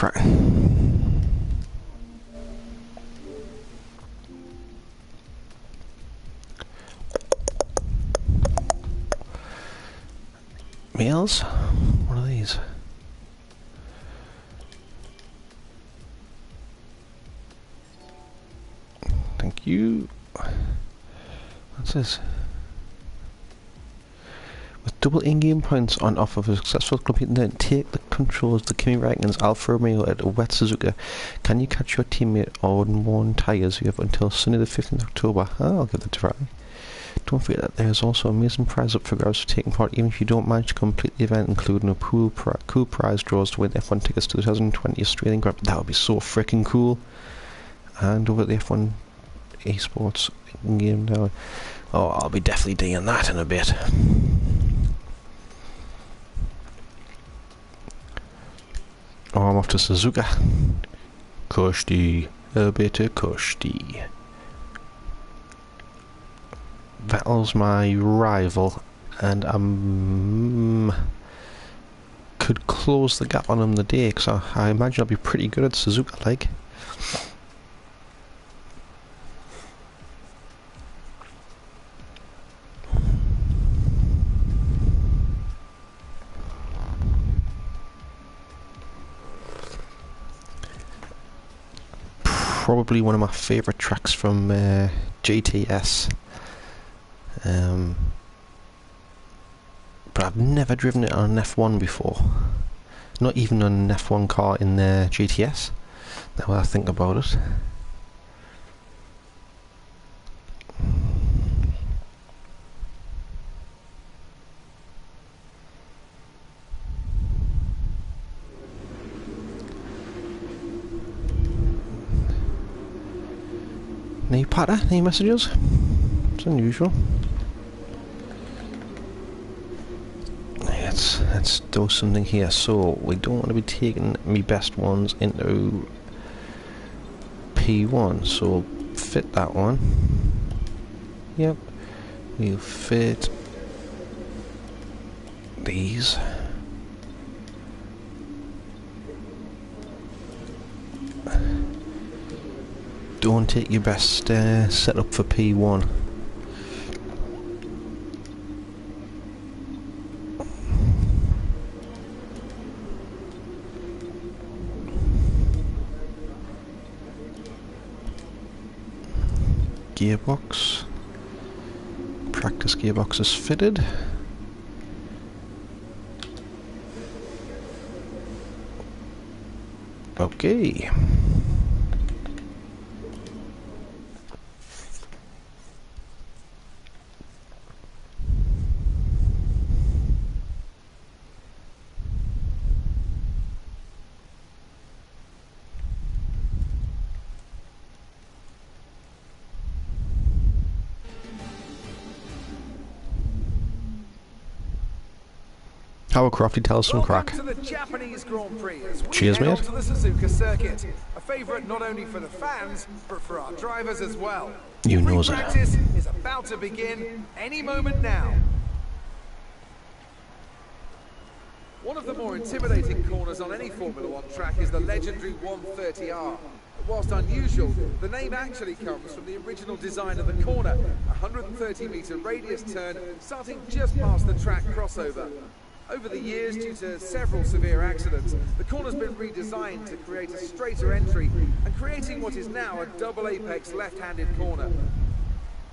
crack. Meals? What are these? Thank you. What's this? With double in-game points on offer for successful completing the take the controls the Kimi Räikkönen's Alfa Romeo at a wet Suzuka. Can you catch your teammate on worn tyres? You have until Sunday the 15th of October. I'll give that a try. Don't forget that there's also amazing prize up for grabs for taking part, even if you don't manage to complete the event, including a cool prize draws to win F1 tickets to the 2020 Australian Grand Prix. That would be so freaking cool. And over at the F1 esports game now. Oh, I'll be definitely doing that in a bit. Oh, I'm off to Suzuka. Koshti. A bit of Koshti. Vettel's my rival, and could close the gap on him the day, because I imagine I'll be pretty good at Suzuka, like. Probably one of my favourite tracks from GTS. But I've never driven it on an F1 before. Not even on an F1 car in the GTS. Now I think about it. Any patter? Any messages? It's unusual. Let's do something here. So we don't want to be taking me best ones into P1. So fit that one. Yep. We'll fit these. Don't take your best setup for P1. Gearbox. Practice gearbox is fitted. Okay. Howard Crofty tells some crack. To the Japanese Grand Prix as we Cheers, head mate. on to the Suzuka circuit. A favourite not only for the fans, but for our drivers as well. You knows it. Practice is about to begin any moment now. One of the more intimidating corners on any Formula One track is the legendary 130R. Whilst unusual, the name actually comes from the original design of the corner, a 130-metre radius turn starting just past the track crossover. Over the years, due to several severe accidents, the corner's been redesigned to create a straighter entry and creating what is now a double apex left-handed corner.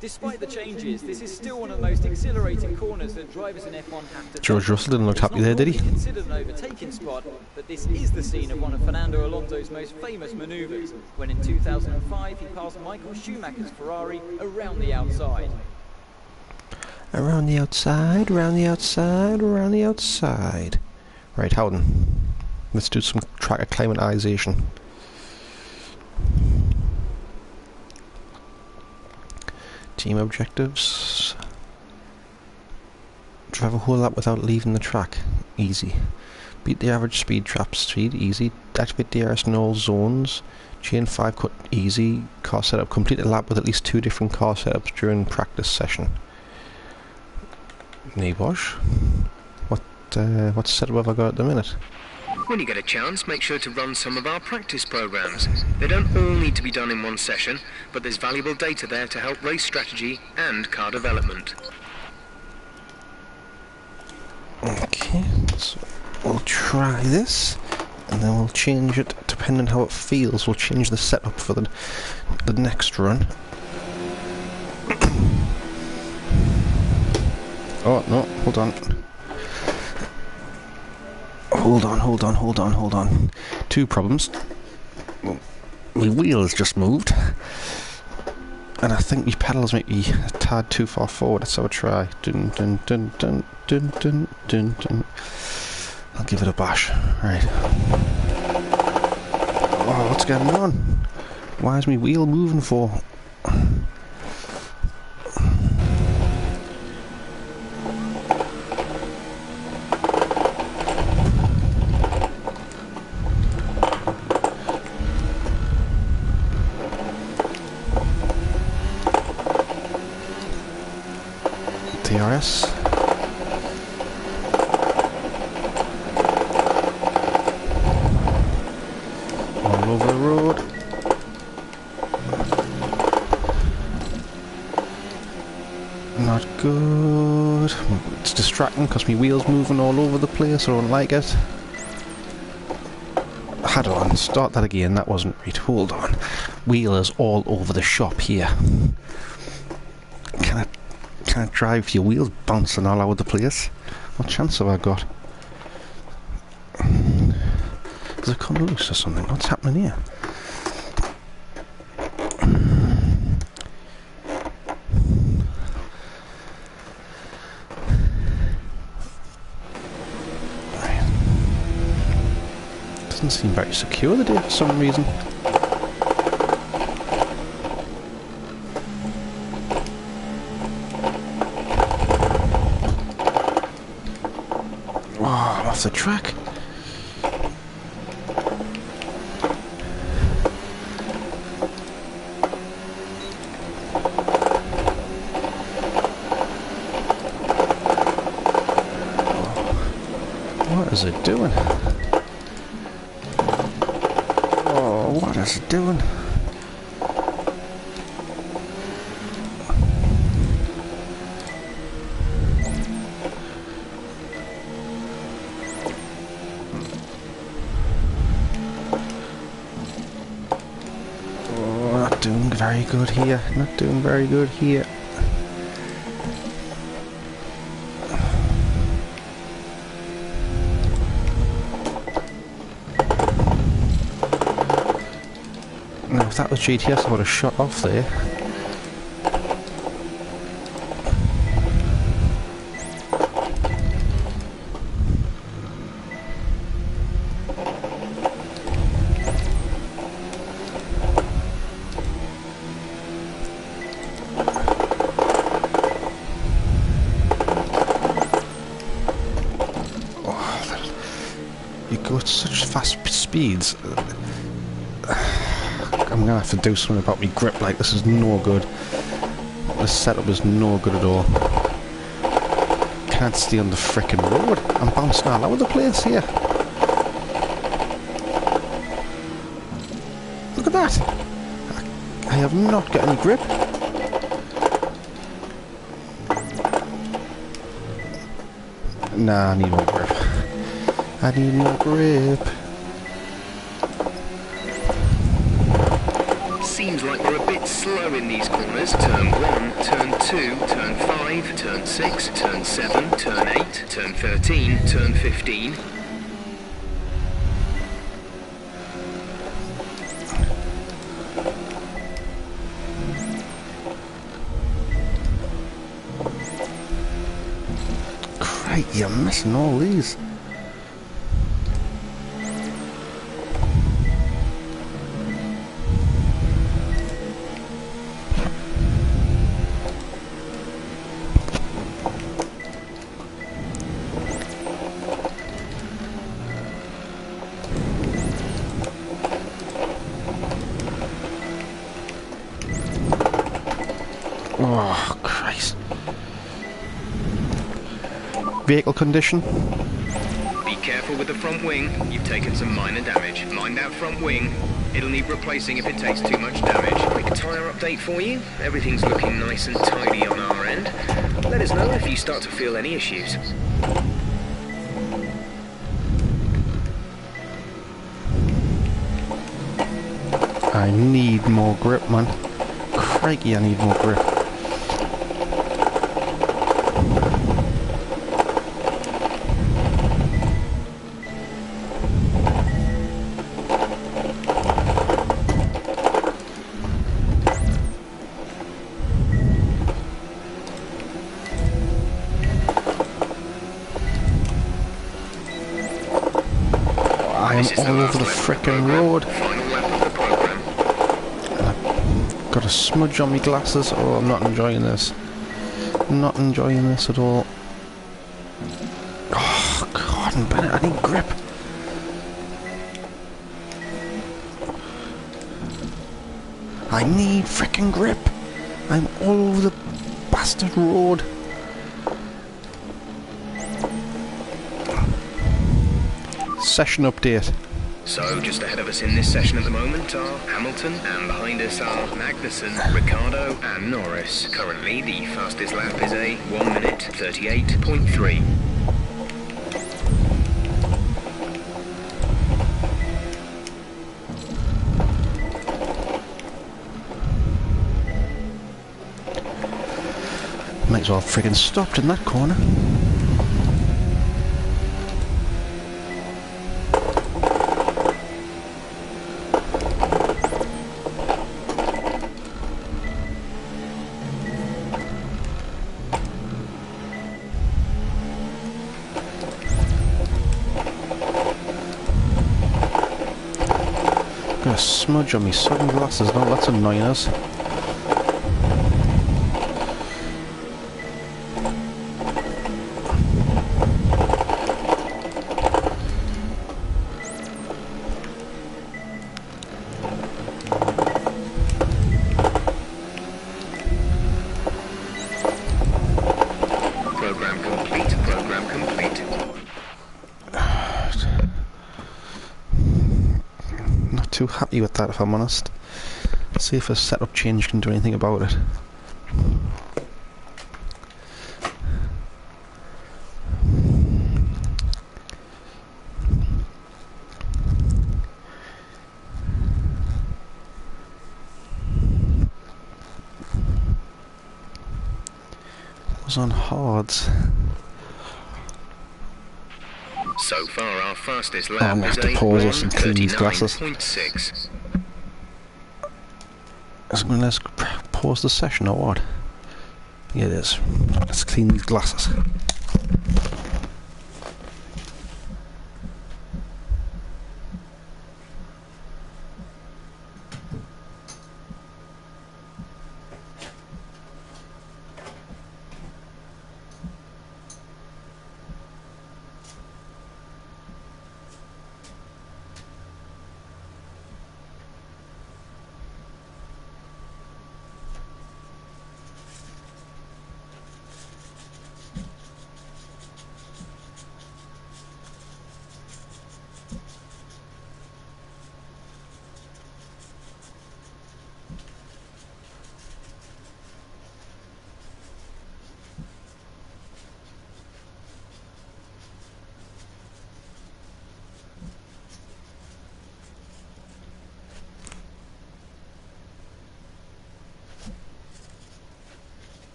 Despite the changes, this is still one of the most exhilarating corners that drivers in F1 have to George Russell didn't look happy there, did he? It's not considered an overtaking spot, but this is the scene of one of Fernando Alonso's most famous manoeuvres, when in 2005 he passed Michael Schumacher's Ferrari around the outside. Around the outside, around the outside, around the outside. Right, Howden. Let's do some track acclimatization. Team objectives. Drive a whole lap without leaving the track. Easy. Beat the average speed trap speed. Easy. Activate DRS in all zones. Chain 5 cut. Easy. Car setup. Complete a lap with at least 2 different car setups during practice session. Nebosh. What setup have I got at the minute? When you get a chance, make sure to run some of our practice programs. They don't all need to be done in one session, but there's valuable data there to help race strategy and car development. Okay, so we'll try this, and then we'll change it depending on how it feels. We'll change the setup for the next run. Oh no, hold on. Hold on. Two problems. My wheel has just moved, and I think my pedals might be a tad too far forward. Let's have a try. Dun, dun, dun, dun, dun, dun, dun, dun. I'll give it a bash. Right. Oh, what's going on? Why is my wheel moving for? DRS. All over the road. Not good. It's distracting because my wheel's moving all over the place. I don't like it. Hold on, start that again. That wasn't right. Hold on. Wheel is all over the shop here. Can't drive, your wheels bouncing all over the place. What chance have I got? Does it come loose or something? What's happening here? Doesn't seem very secure the day for some reason. The track. What is it doing? Oh, what is it doing? Very good here, not doing very good here. Now if that was GTS I would have shot off there. At such fast speeds. I'm gonna have to do something about my grip. Like, this is no good. This setup is no good at all. Can't stay on the frickin' road. I'm bouncing all over the place here. Look at that. I have not got any grip. Nah, I need more grip. I need more grip. Seems like we're a bit slow in these corners. Turn 1, turn 2, turn 5, turn 6, turn 7, turn 8, turn 13, turn 15. Great, you're missing all these. Oh, Christ. Vehicle condition? Be careful with the front wing. You've taken some minor damage. Mind that front wing. It'll need replacing if it takes too much damage. Quick tyre update for you. Everything's looking nice and tidy on our end. Let us know if you start to feel any issues. I need more grip, man. Crikey, I need more grip. I am all over the frickin' road. Got a smudge on my glasses. Oh, I'm not enjoying this. Not enjoying this at all. Oh, God and Bennett, I need grip. I need frickin' grip. I'm all over the bastard road. Session update. So, just ahead of us in this session at the moment are Hamilton, and behind us are Magnussen, Ricciardo and Norris. Currently, the fastest lap is a 1 minute 38.3. Might as well have friggin' stopped in that corner. Got a smudge on me sunglasses now, that's annoying us. Program complete, program complete. Too happy with that, if I'm honest. See if a setup change can do anything about it. It was on hards. So far, our fastest I'm lap gonna is have to a pause this and clean these glasses. 1:39.6. So let's pause the session or what? Yeah, it is. Let's clean these glasses.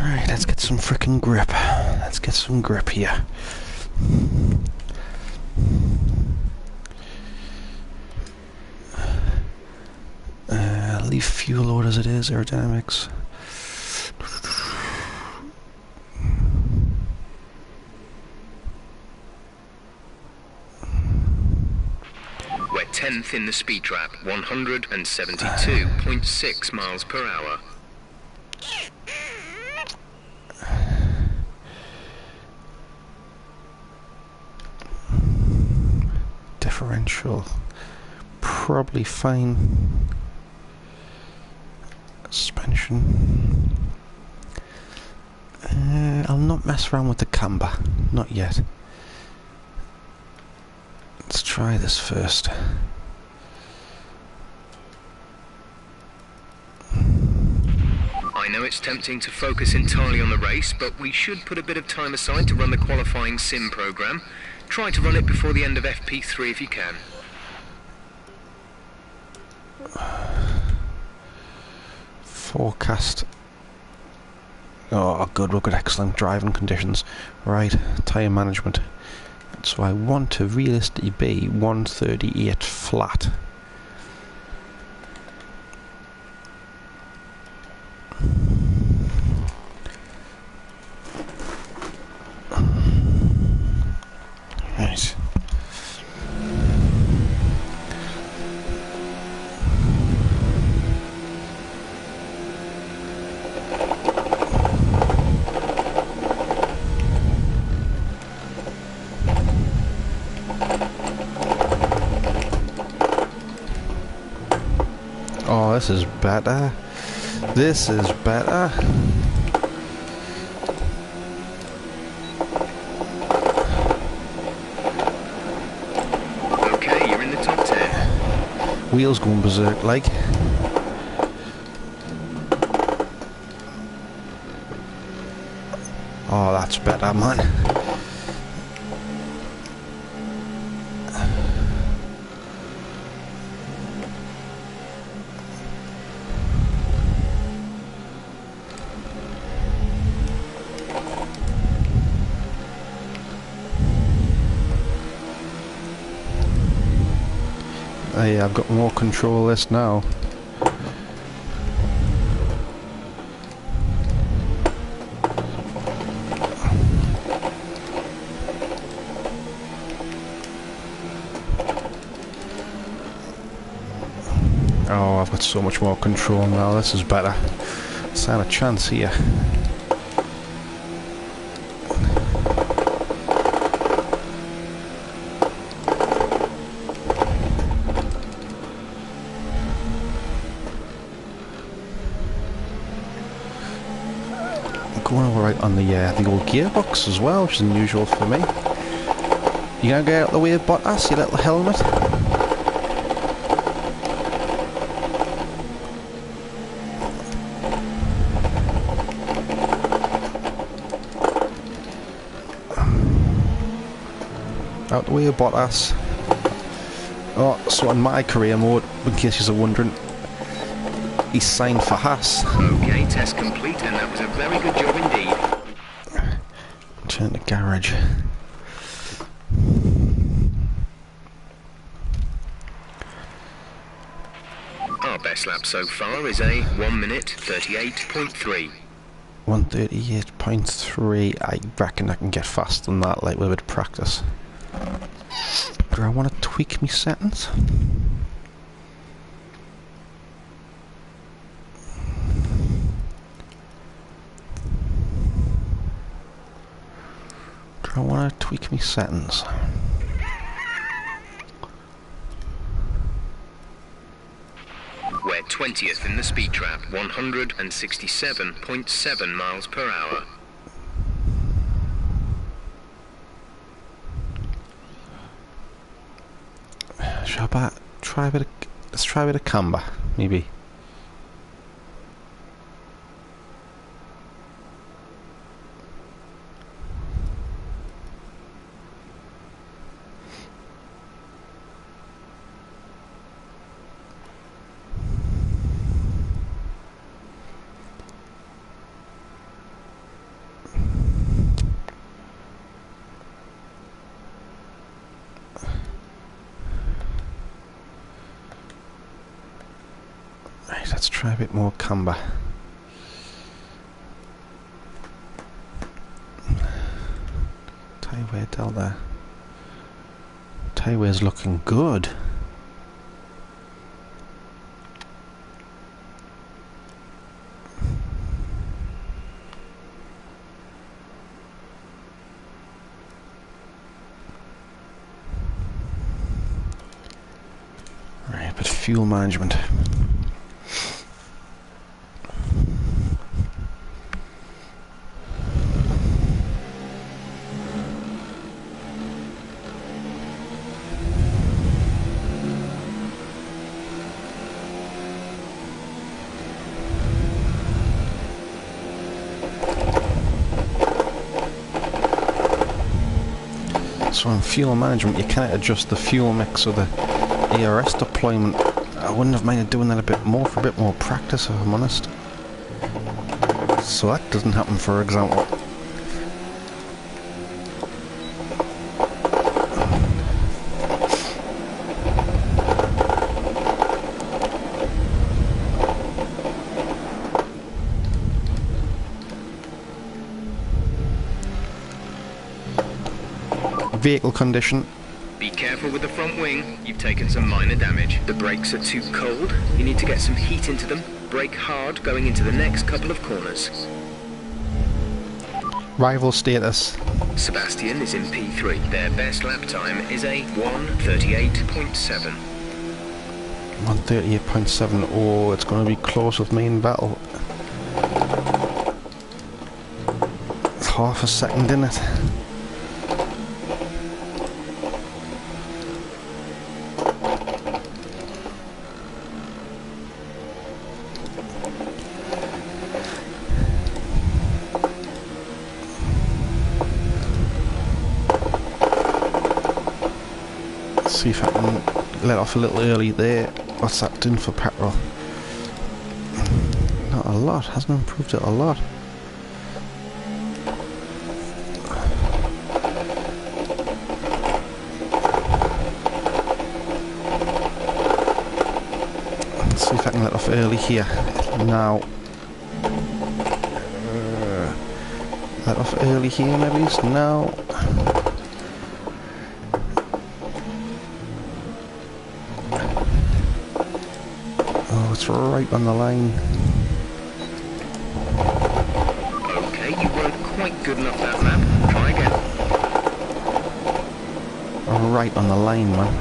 Right, let's get some frickin' grip. Let's get some grip here. Leave fuel load as it is, aerodynamics. 10th in the speed trap, 172.6 miles per hour. Differential. Probably fine. Suspension. I'll not mess around with the camber. Not yet. Let's try this first. I know it's tempting to focus entirely on the race, but we should put a bit of time aside to run the qualifying sim program. Try to run it before the end of FP3 if you can. Forecast. Oh, good, we've got excellent driving conditions. Right, tyre management. So I want to realistically be 138 flat. Right. Oh, this is better. This is better. Okay, you're in the top 10. Wheels going berserk like. Oh, that's better, man. Hey, I've got more control of this now. Oh, I've got so much more control now. This is better. Stand a chance here. Going alright on the old gearbox as well, which is unusual for me. You gonna get out of the way of Bottas, you little helmet? Out the way of Bottas. Oh, so on my career mode, in case you're wondering, he's signed for Haas. Okay, test complete, and that was a very good job indeed. Turn the garage. Our best lap so far is a 1 minute 38.3. 138.3. I reckon I can get faster than that, like with a bit of practice. Do I want to tweak my settings? I want to tweak my settings. We're 20th in the speed trap, 167.7 miles per hour. Shall I try a bit of, let's try a bit of camber, maybe. Right, let's try a bit more camber. Tie wear delta. Tie wear's looking good. fuel management. So in fuel management you can't adjust the fuel mix or the ARS deployment. I wouldn't have minded doing that a bit more for a bit more practice, if I'm honest. So that doesn't happen, for example. Vehicle condition. Be careful with the front wing. You've taken some minor damage. The brakes are too cold. You need to get some heat into them. Brake hard going into the next couple of corners. Rival status. Sebastian is in P3. Their best lap time is a 1:38.7. 1:38.7. Oh, it's going to be close with me in battle. It's half a second, isn't it? See if I can let off a little early there. What's that doing for petrol? Not a lot, hasn't improved it a lot. Let's see if I can let off early here. Now. Let off early here maybe? Now. It's right on the line. Okay, you weren't quite good enough that lap. Try again. Right on the line, man.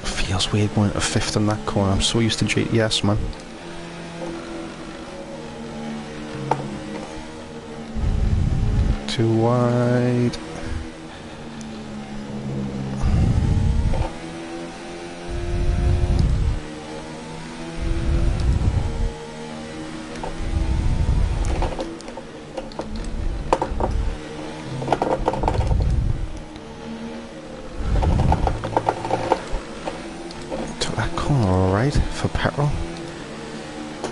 Feels weird going to fifth in that corner. I'm so used to GTS, man. Too wide. Alright, for petrol.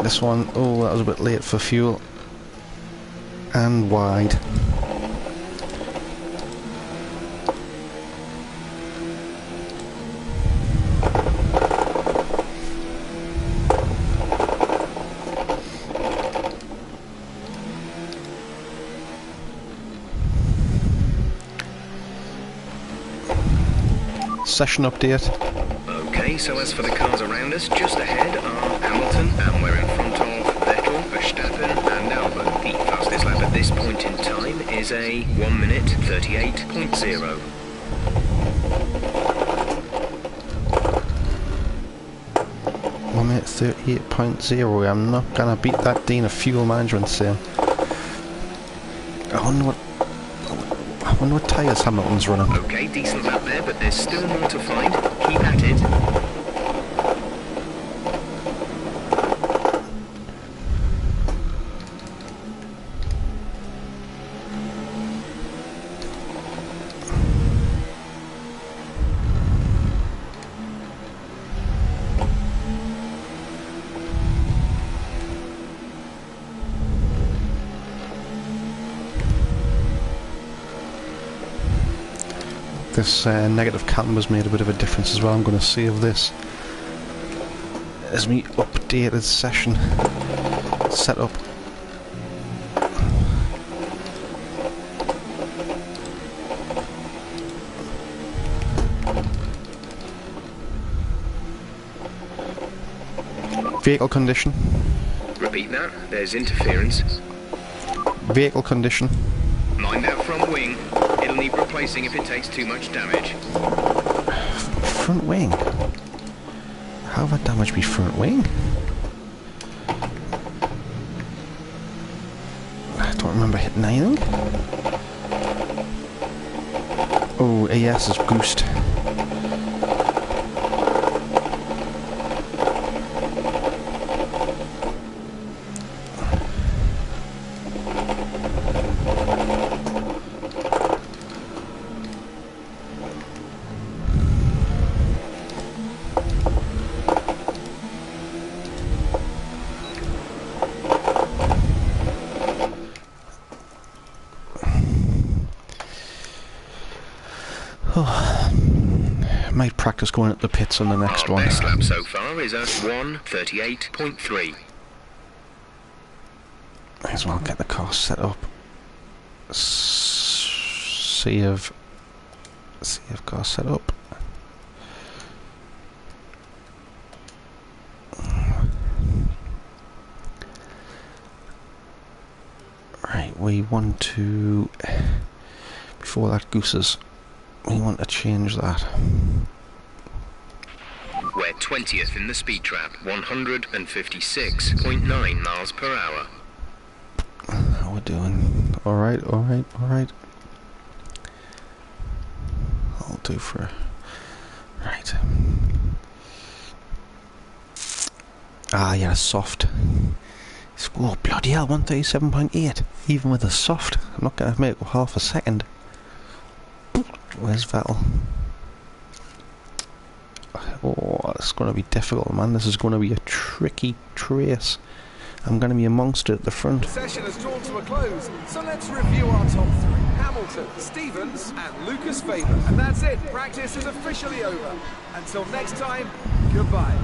This one, oh, that was a bit late for fuel. And wide. Session update. Okay, so as for the cars around us, just ahead are Hamilton, and we're in front of Vettel, Verstappen and Albon. The fastest lap at this point in time is a 1:38.0. I'm at 38.0. I'm not gonna beat that Dean of fuel management sale. I wonder what tyres Hamilton's running. Okay, decent lap there, but there's still more to find. Keep at it. This negative camber's made a bit of a difference as well. I'm going to save this as me updated session setup. Vehicle condition. Repeat that. There's interference. Vehicle condition. Mind that front wing. It'll need replacing if it takes too much damage. Front wing? How have I damaged my front wing? I don't remember hitting anything. Oh, AS is goosed. Might practice going at the pits on the next one. Our best lap so far is at 1:38.3. Might as well get the car set up. See if car set up. Right, we want to, before that gooses, we want to change that. We're 20th in the speed trap, 156.9 miles per hour. How we're doing? Alright, alright, alright. I'll do for... Right. Ah, yeah, soft. Oh, bloody hell, 137.8. Even with a soft. I'm not going to make it half a second. Where's Vettel? Oh, it's going to be difficult, man. This is going to be a tricky race. I'm going to be amongst it at the front. The session has drawn to a close, so let's review our top three. Hamilton, Stevens and Lucas Faber. And that's it. Practice is officially over. Until next time, goodbye.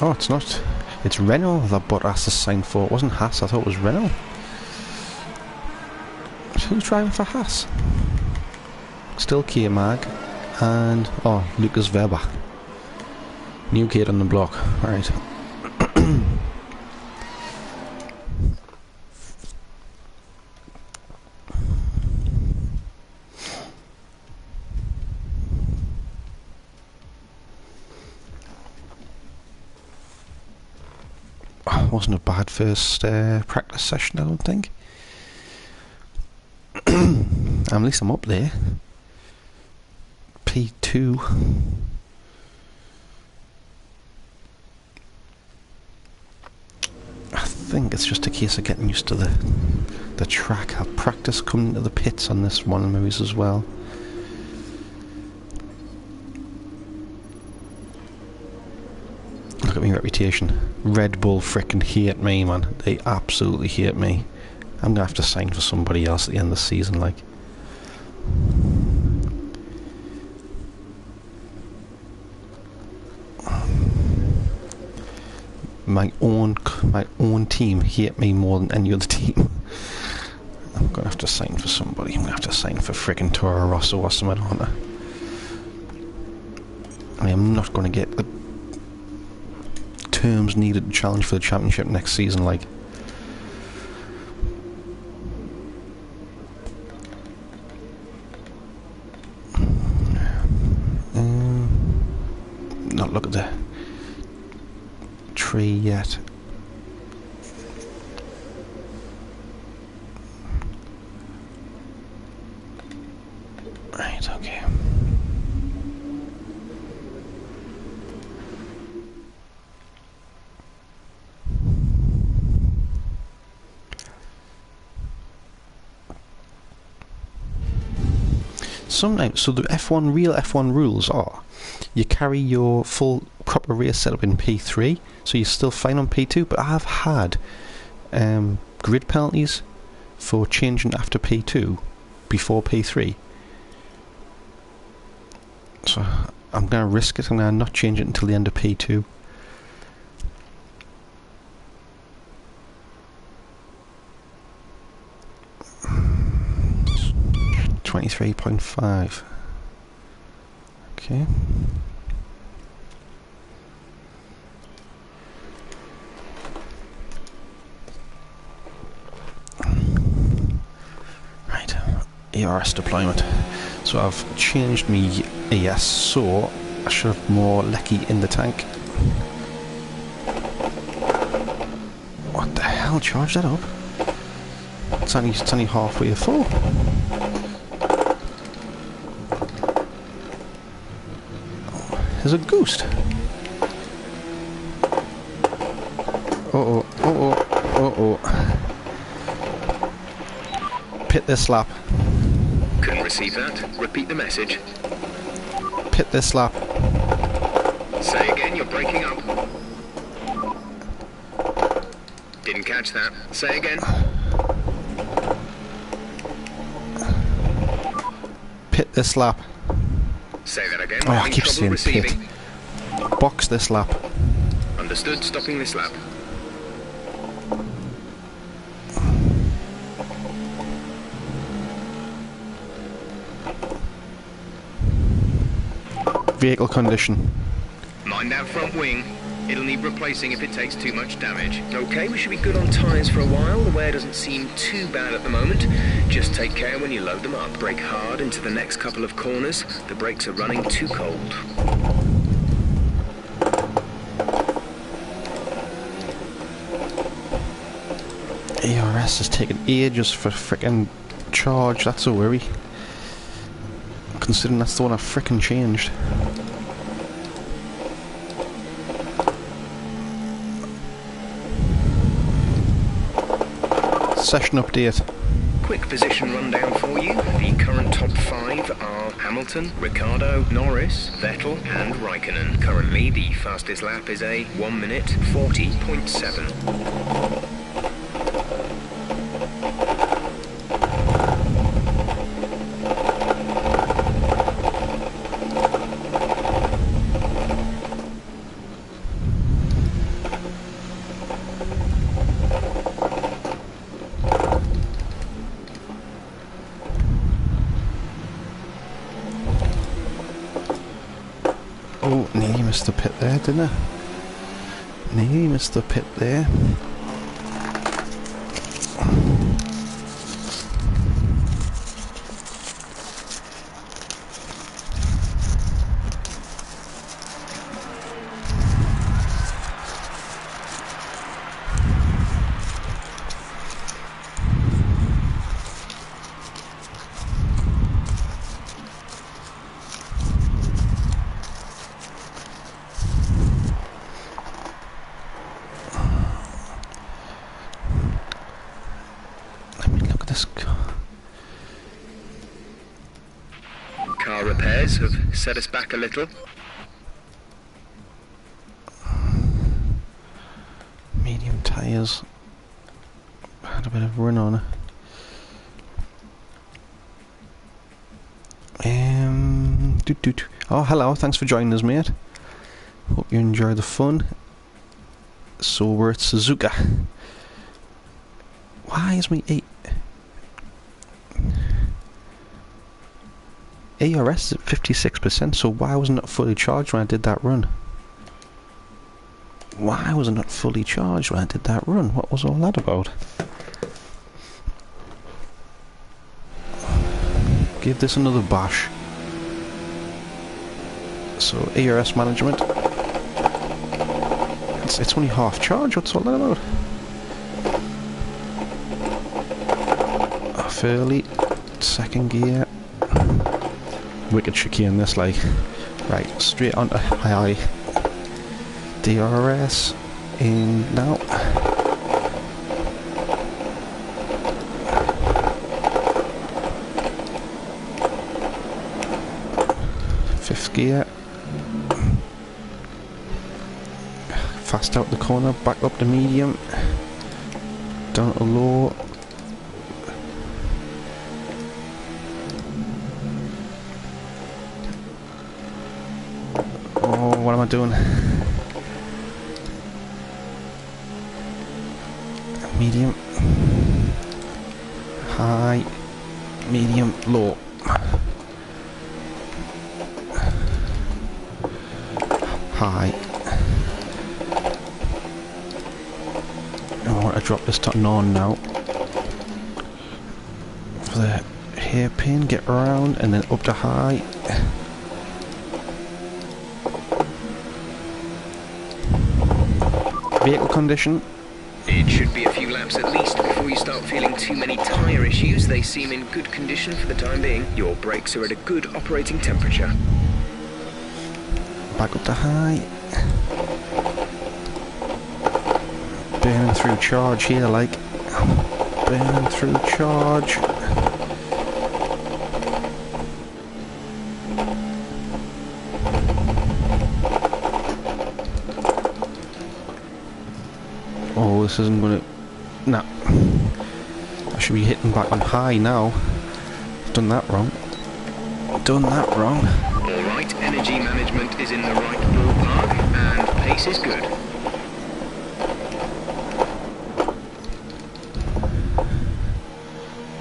Oh, it's not. It's Renault that Bottas is signed for. It wasn't Haas. I thought it was Renault. So who's driving for Haas? Still K-Mag and Lucas Weber. New kid on the block. Right. Wasn't a bad first practice session, I don't think. At least I'm up there. P2. I think it's just a case of getting used to the track. I'll practice coming to the pits on this one of movies as well. Look at my reputation. Red Bull frickin' hate me, man. They absolutely hate me. I'm gonna have to sign for somebody else at the end of the season, like. My own team hate me more than any other team. I'm gonna have to sign for somebody. I'm gonna have to sign for frickin' Toro Rosso or something, aren't I am not gonna get the terms needed to challenge for the championship next season, like. Not look at the tree yet. Right, okay. Sometimes, so the real F1 rules are, you carry your full proper race setup in P3, so you're still fine on P2, but I've had grid penalties for changing after P2 before P3. So I'm going to risk it, I'm going to not change it until the end of P2. 23.5. Okay. Right, ERS deployment. So I've changed me ES, so I should have more lecky in the tank. What the hell? Charge that up. It's only halfway full. There's a ghost. Uh-oh, uh-oh, uh-oh. Pit this lap. Couldn't receive that. Repeat the message. Pit this lap. Say again, you're breaking up. Didn't catch that. Say again. Pit this lap. Say that again. Oh, I Having keep trouble saying receiving. pit. Box this lap. Understood. Stopping this lap. Vehicle condition. Mind that front wing. It'll need replacing if it takes too much damage. Okay, we should be good on tyres for a while. The wear doesn't seem too bad at the moment. Just take care when you load them up. Brake hard into the next couple of corners. The brakes are running too cold. ERS has taken ages for frickin' charge. That's a worry. Considering that's the one I frickin' changed. Session update. Quick position rundown for you. The current top 5 are Hamilton, Ricciardo, Norris, Vettel and Raikkonen. Currently the fastest lap is a 1 minute 40.7. Oh, nearly missed the pit there, didn't I? Nearly missed the pit there. Car repairs have set us back a little. Medium tyres. Had a bit of run on it. Oh, hello, thanks for joining us, mate. Hope you enjoy the fun. So we're at Suzuka. Why is my ARS at 56%, so why wasn't it fully charged when I did that run? Why wasn't it fully charged when I did that run? What was all that about? Give this another bash. So, ARS management. It's only half charge, what's all that about? Off early, second gear. Wicked chicane this, like. Right, straight onto high. DRS in now. Fifth gear. Fast out the corner, back up to medium. Down to low. Oh, what am I doing? Medium. High. Medium. Low. high. I want to drop this to none now. For the hairpin, get around, and then up to high. Vehicle condition. It should be a few laps at least before you start feeling too many tyre issues. They seem in good condition for the time being. Your brakes are at a good operating temperature. Back up to high. Burning through charge here, like. Burning through charge. Oh, this isn't gonna... Nah. I should be hitting back on high now. Done that wrong. Done that wrong. Alright, energy management is in the right ballpark, and pace is good.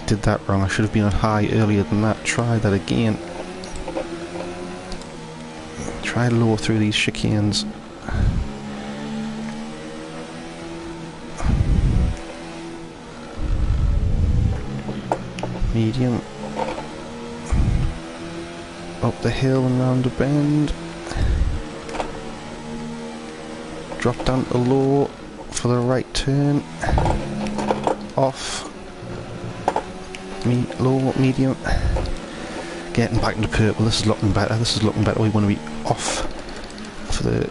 Did that wrong. I should have been on high earlier than that. Try that again. Try low through these chicanes. Medium. Up the hill and round the bend. Drop down to low for the right turn. Off. Low, medium. Getting back into purple. This is looking better. This is looking better. We want to be off for the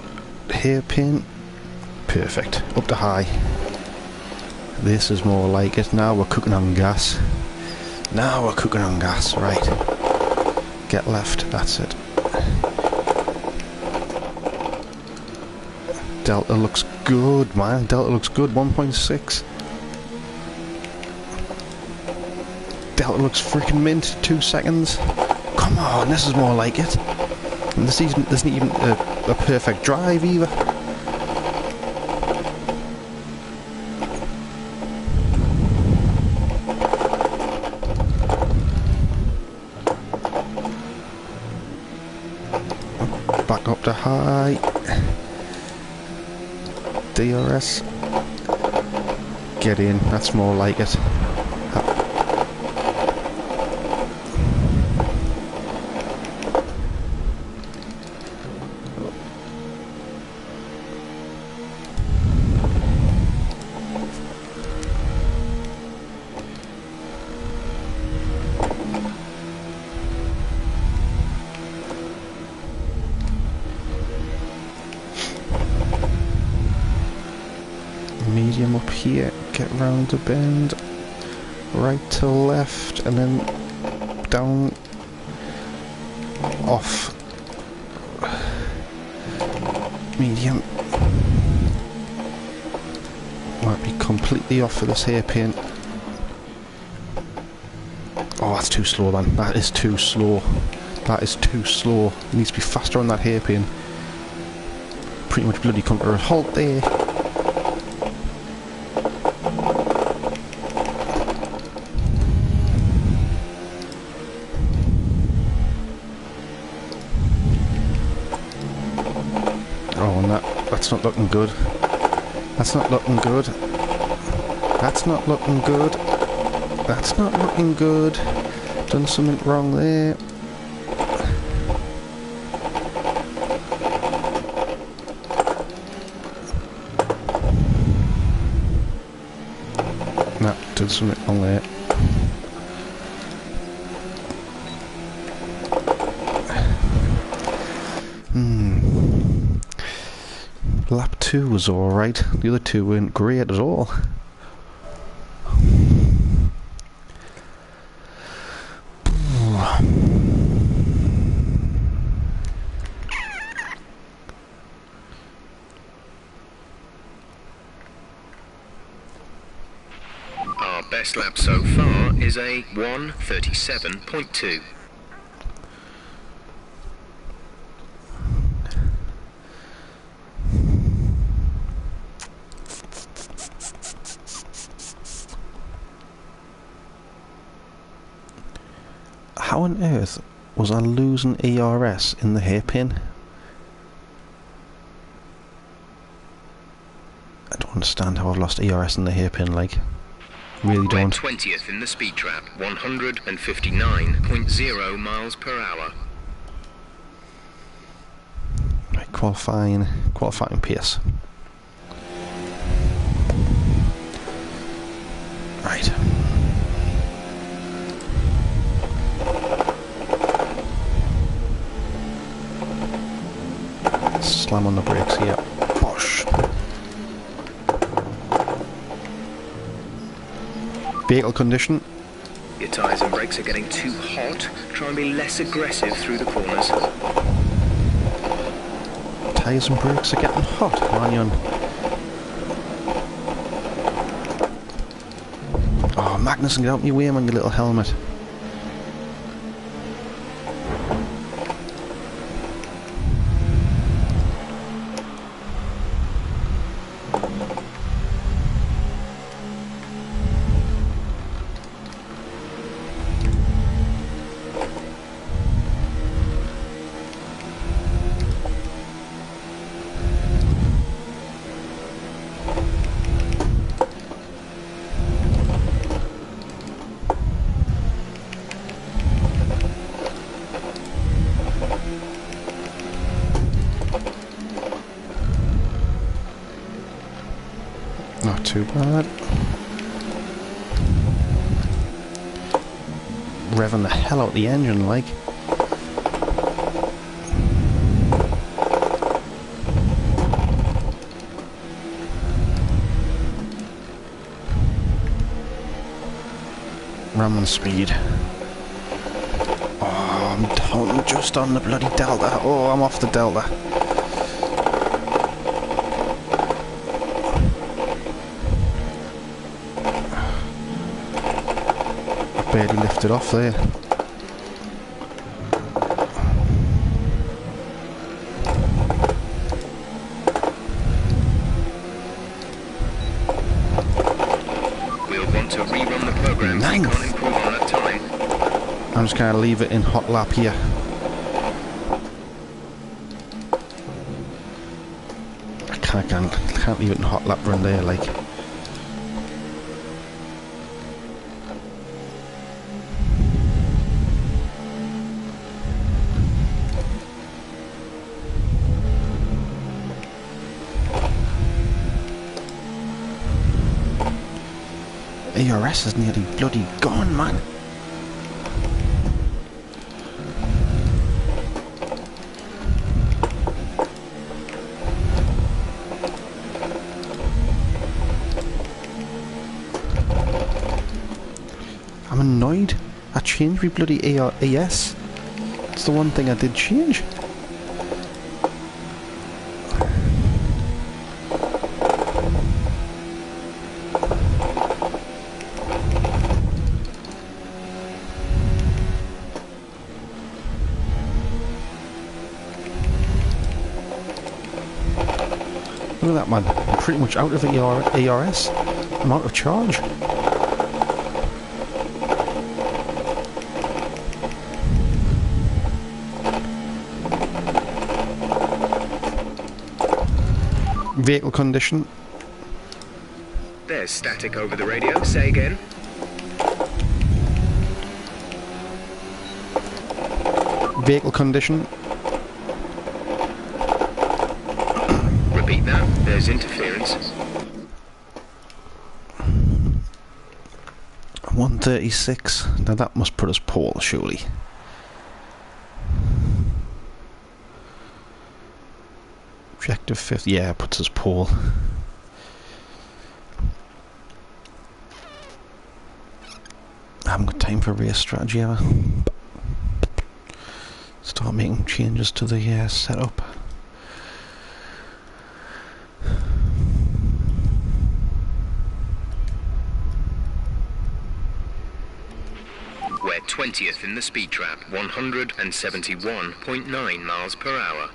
hairpin. Perfect. Up to high. This is more like it. Now we're cooking on gas. Now we're cooking on gas. Right. Get left. That's it. Delta looks good, man. Delta looks good. 1.6. Delta looks freaking mint. 2 seconds. Come on, this is more like it. And this isn't even a perfect drive either. Back up to high. DRS. Get in, that's more like it. Medium up here, get round the bend, right to left, and then down, off, medium, might be completely off for this hairpin. Oh, that's too slow, man. That is too slow. That is too slow. It needs to be faster on that hairpin. Pretty much bloody come to a halt there. Oh, and that's not looking good. That's not looking good. That's not looking good. That's not looking good. Done something wrong there. Nah, done something wrong there. Lap 2 was alright, the other two weren't great at all. Our best lap so far is a 1:37.2. How on earth was I losing ERS in the hairpin? don't understand how I've lost ERS in the hairpin, like. Really We're don't. 20th in the speed trap, 159.0 miles per hour. Right, qualifying pace. Right. Slam on the brakes here. Bosh. Vehicle condition. Your tyres and brakes are getting too hot. Try and be less aggressive through the corners. Tyres and brakes are getting hot. Man, oh, Magnussen, get out my way, man, your little helmet. Not too bad. Revving the hell out the engine, like. Ramming speed. Oh, I'm down just on the bloody delta. Oh, I'm off the delta. Barely lifted off there. We'll want to rerun the program. We can't improve on that time. I'm just going to leave it in hot lap here. I can't leave it in hot lap run there, like. ERS is nearly bloody gone, man. I'm annoyed. I changed my bloody ES. It's the one thing I did change. Look at that, man. I'm pretty much out of ERS. I'm out of charge. Vehicle condition. There's static over the radio. Say again. Vehicle condition. Repeat that. There's interference. 136. Now that must put us pole, surely. Objective 5th. Yeah, puts us pole. I haven't got time for race strategy ever. Start making changes to the setup. We're 20th in the speed trap, 171.9 miles per hour.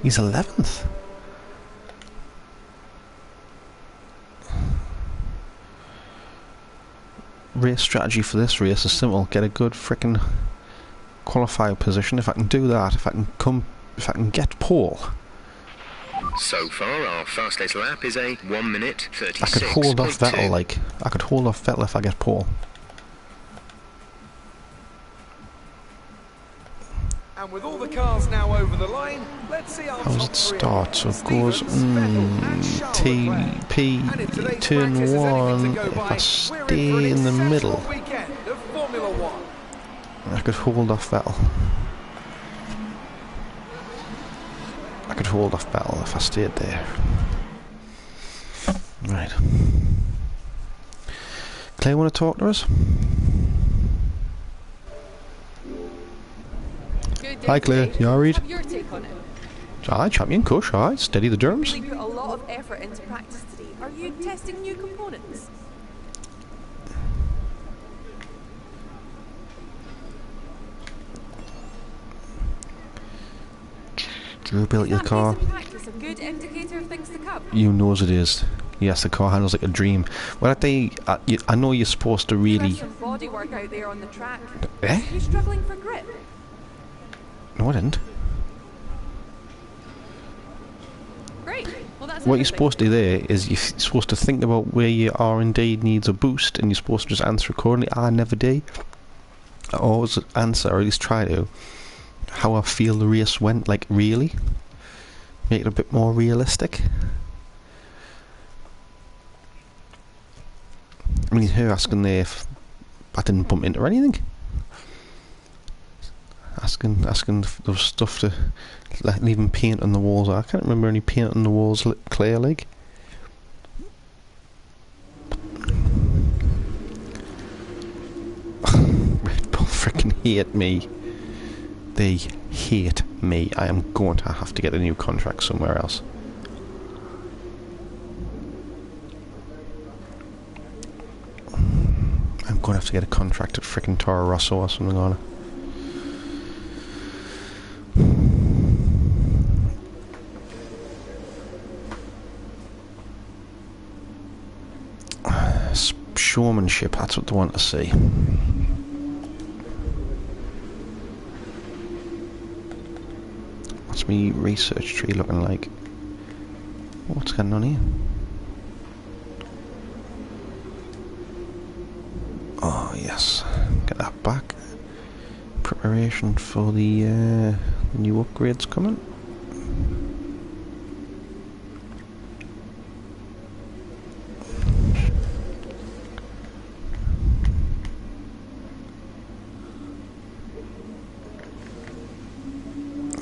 He's 11th. Race strategy for this race is simple. Get a good frickin' qualifier position. If I can do that, if I can get pole. So far, our fastest lap is a 1 minute 36.2. I could hold off Vettel, like. I could hold off Vettel if I get pole. And with all the cars now over the line, let's see our How does top it three. start? So it goes T, P, turn 1. If I stay in the middle, I could hold off Vettel. I could hold off Vettel if I stayed there. Right. Claire, want to talk to us? Hi Claire, you alright? Have your take on it. Aye, champion, Kush, aye, steady the derms. Really put a lot of effort into practice today. Are you testing new components? Durability of the car. Practice a good indicator of things to come. You knows it is. Yes, the car handles like a dream. Well, I know you're supposed to really... You have some body work out there on the track. Eh? Are you struggling for grip? No, I didn't. Great. Well, that's What you're everything. supposed to do there is you're supposed to think about where your R&D needs a boost, and you're supposed to just answer accordingly. I never do. I always answer, or at least try to, how I feel the race went, like really. Make it a bit more realistic. I mean, her asking there if I didn't bump into anything. Asking if there was stuff to leaving paint on the walls. I can't remember any paint on the walls, Claire, like. Red Bull freaking hate me. They hate me. I am going to have to get a new contract somewhere else. I'm going to have to get a contract at freaking Toro Rosso or something on it. Showmanship, that's what they want to see. What's me research tree looking like? What's going on here? Oh yes, get that back. Preparation for the new upgrades coming.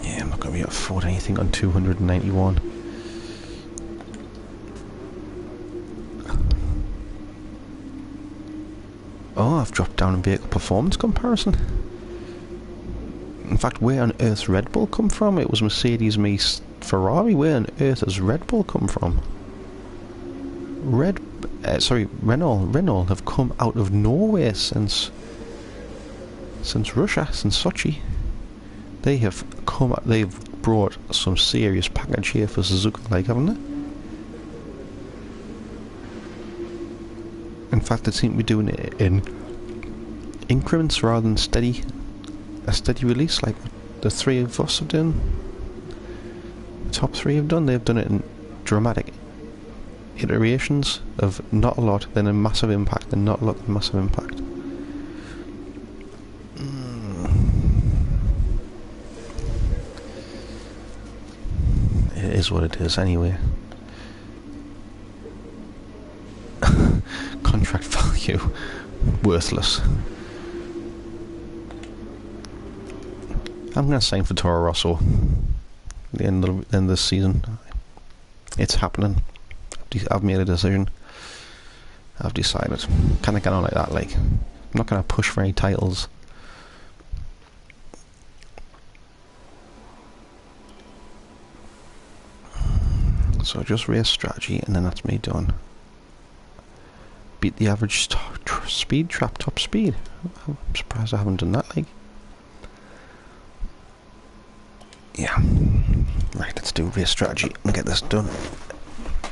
Yeah, I'm not going to be able to afford anything on 291. Oh, I've dropped down in vehicle performance comparison. In fact, where on earth's Red Bull come from? It was Mercedes meets Ferrari. Where on earth has Red Bull come from? Renault have come out of nowhere since Russia, since Sochi. They've brought some serious package here for Suzuka, like, haven't they? In fact, they seem to be doing it in increments rather than a steady release, like the three of us have done. The top three have done. They've done it in dramatic iterations of not a lot, then a massive impact, then not a lot, then massive impact. It is what it is, anyway. Contract value worthless. I'm going to sign for Toro Rosso at the end of this season. It's happening. I've made a decision. I've decided. Can't get on like that, like. I'm not going to push for any titles. So just race strategy, and then that's me done. Beat the average speed trap, top speed. I'm surprised I haven't done that, like. Yeah. Right, let's do race strategy and get this done.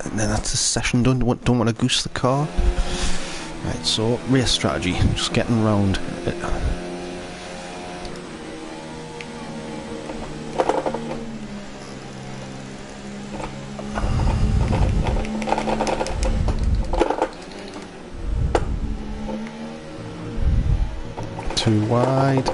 And then that's the session done. Don't want to goose the car. Right, so race strategy, just getting round. Too wide.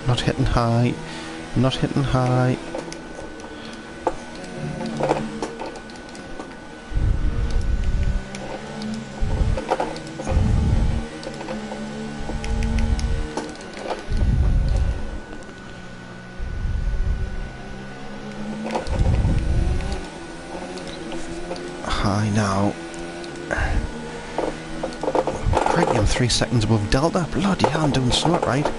Not hitting high. Not hitting high. High now. Crikey, I'm 3 seconds above Delta. Bloody hell, I'm doing something right.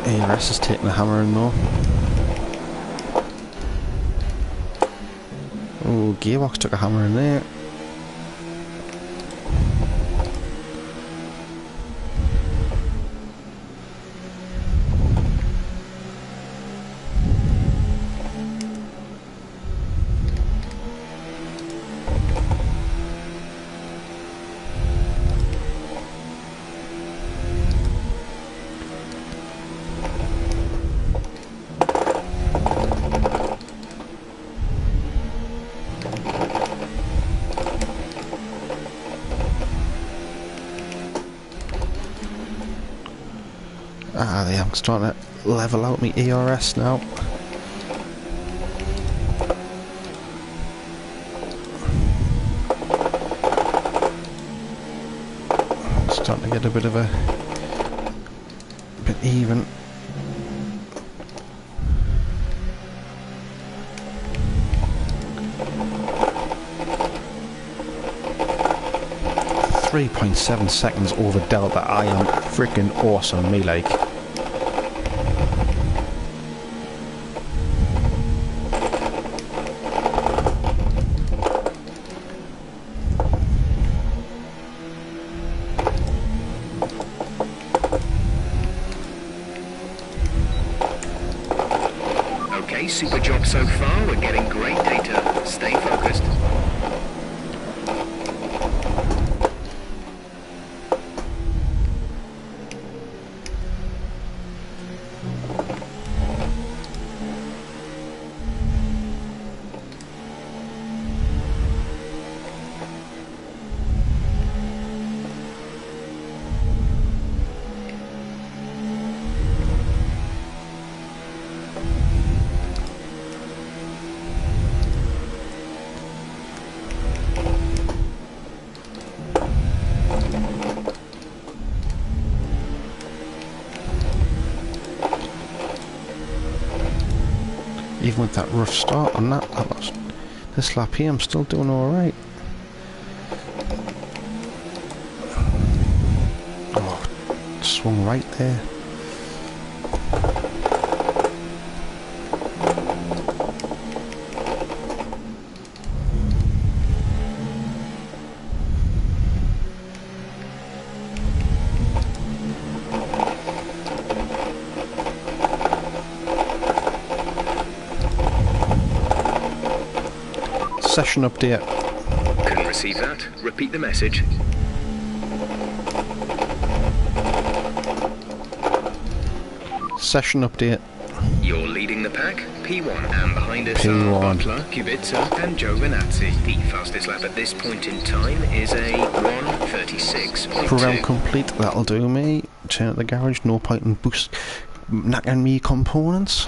ARS is taking the hammer in though. Oh, Gearbox took a hammer in there. Ah, there, I'm starting to level out my ERS now. Starting to get a bit of a bit even. .7 seconds over Delta. I am freaking awesome, me like. Okay, super job so far. We're getting great data. Stay focused. Even with that rough start on that this lap here, I'm still doing alright. Oh, swung right there. Session update. Couldn't receive that. Repeat the message. Session update. You're leading the pack, P1, and behind us P1. are Butler, Kubica, and Giovinazzi. The fastest lap at this point in time is a 1:36.2. Program complete. That'll do me. Turn at the garage. No point in knacking me components.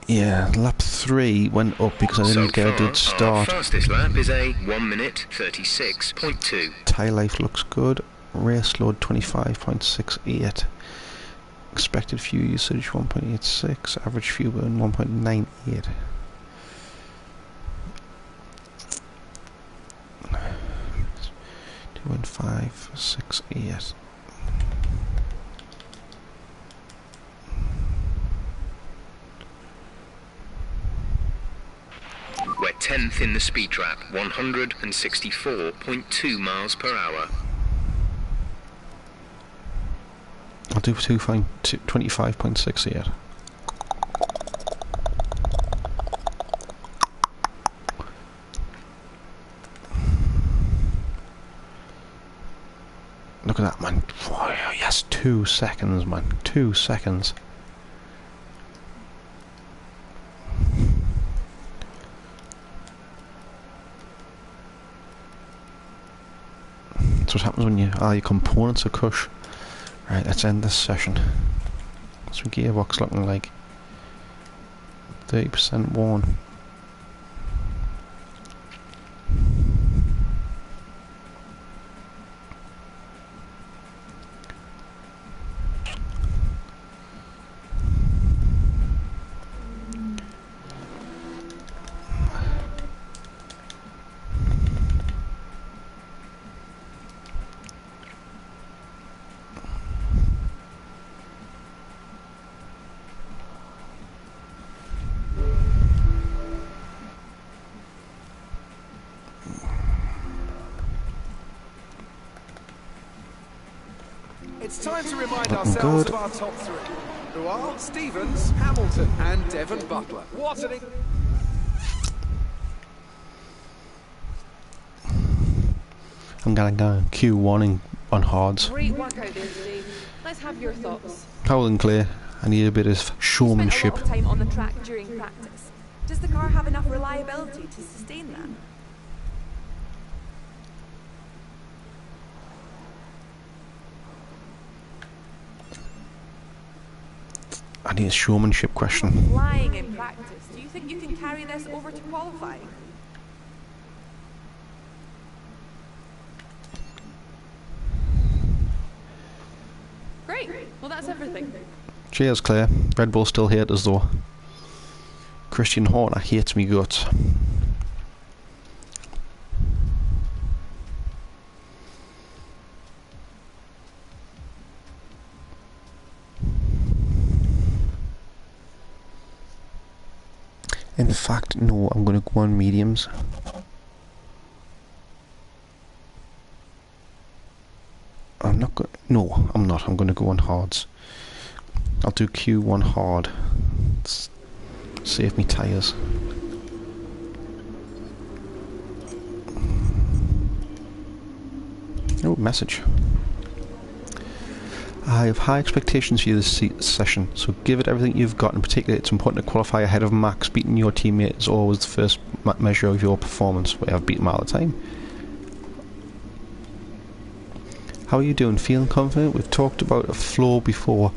Yeah, lap 3 went up because I didn't get a good start. Our fastest lap is a 1:36.2. Tyre life looks good. Race load 25.68. Expected fuel usage 1.86. Average fuel burn 1.98. Two and 5.68. We're 10th in the speed trap, 164.2 miles per hour. I'll do 25.68. Look at that, man. Oh, yes, 2 seconds, man. 2 seconds. That's what happens when your components are cush. Right, let's end this session. What's my gearbox looking like? 30% worn. It's time to remind Looking ourselves good. of our top three, who are Stevens, Hamilton and Devon Butler. What an... I'm gonna go Q1 on hards. Great workout there today. Let's have your thoughts. Howell and Clay, I need a bit of You spent showmanship. a lot of time on the track during practice. Does the car have enough reliability to sustain that? I need a showmanship question. Flying in practice, do you think you can carry this over to qualifying? Great. Well, that's everything. Cheers, Claire. Red Bull still hate us though. Christian Horner hates me guts. In fact, no, I'm going to go on mediums. I'm not going. No, I'm not. I'm going to go on hards. I'll do Q1 hard. Save me tyres. Oh, message. I have high expectations for you this session, so give it everything you've got. In particular, it's important to qualify ahead of Max. Beating your teammate is always the first measure of your performance. Well, I've beaten him all the time. How are you doing? Feeling confident? We've talked about a flow before,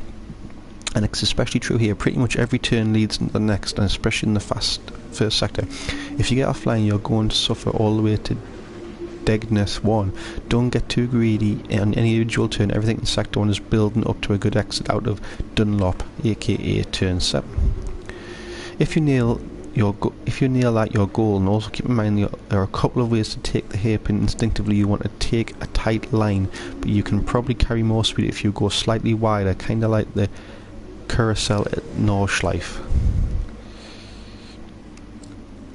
and it's especially true here. Pretty much every turn leads into the next, and especially in the fast first sector. If you get offline, you're going to suffer all the way to deadness 1. Don't get too greedy on any individual turn. Everything in sector 1 is building up to a good exit out of Dunlop, aka turn 7. If you nail that, your goal, and also keep in mind there are a couple of ways to take the hairpin. Instinctively you want to take a tight line, but you can probably carry more speed if you go slightly wider, kind of like the carousel at Nordschleife.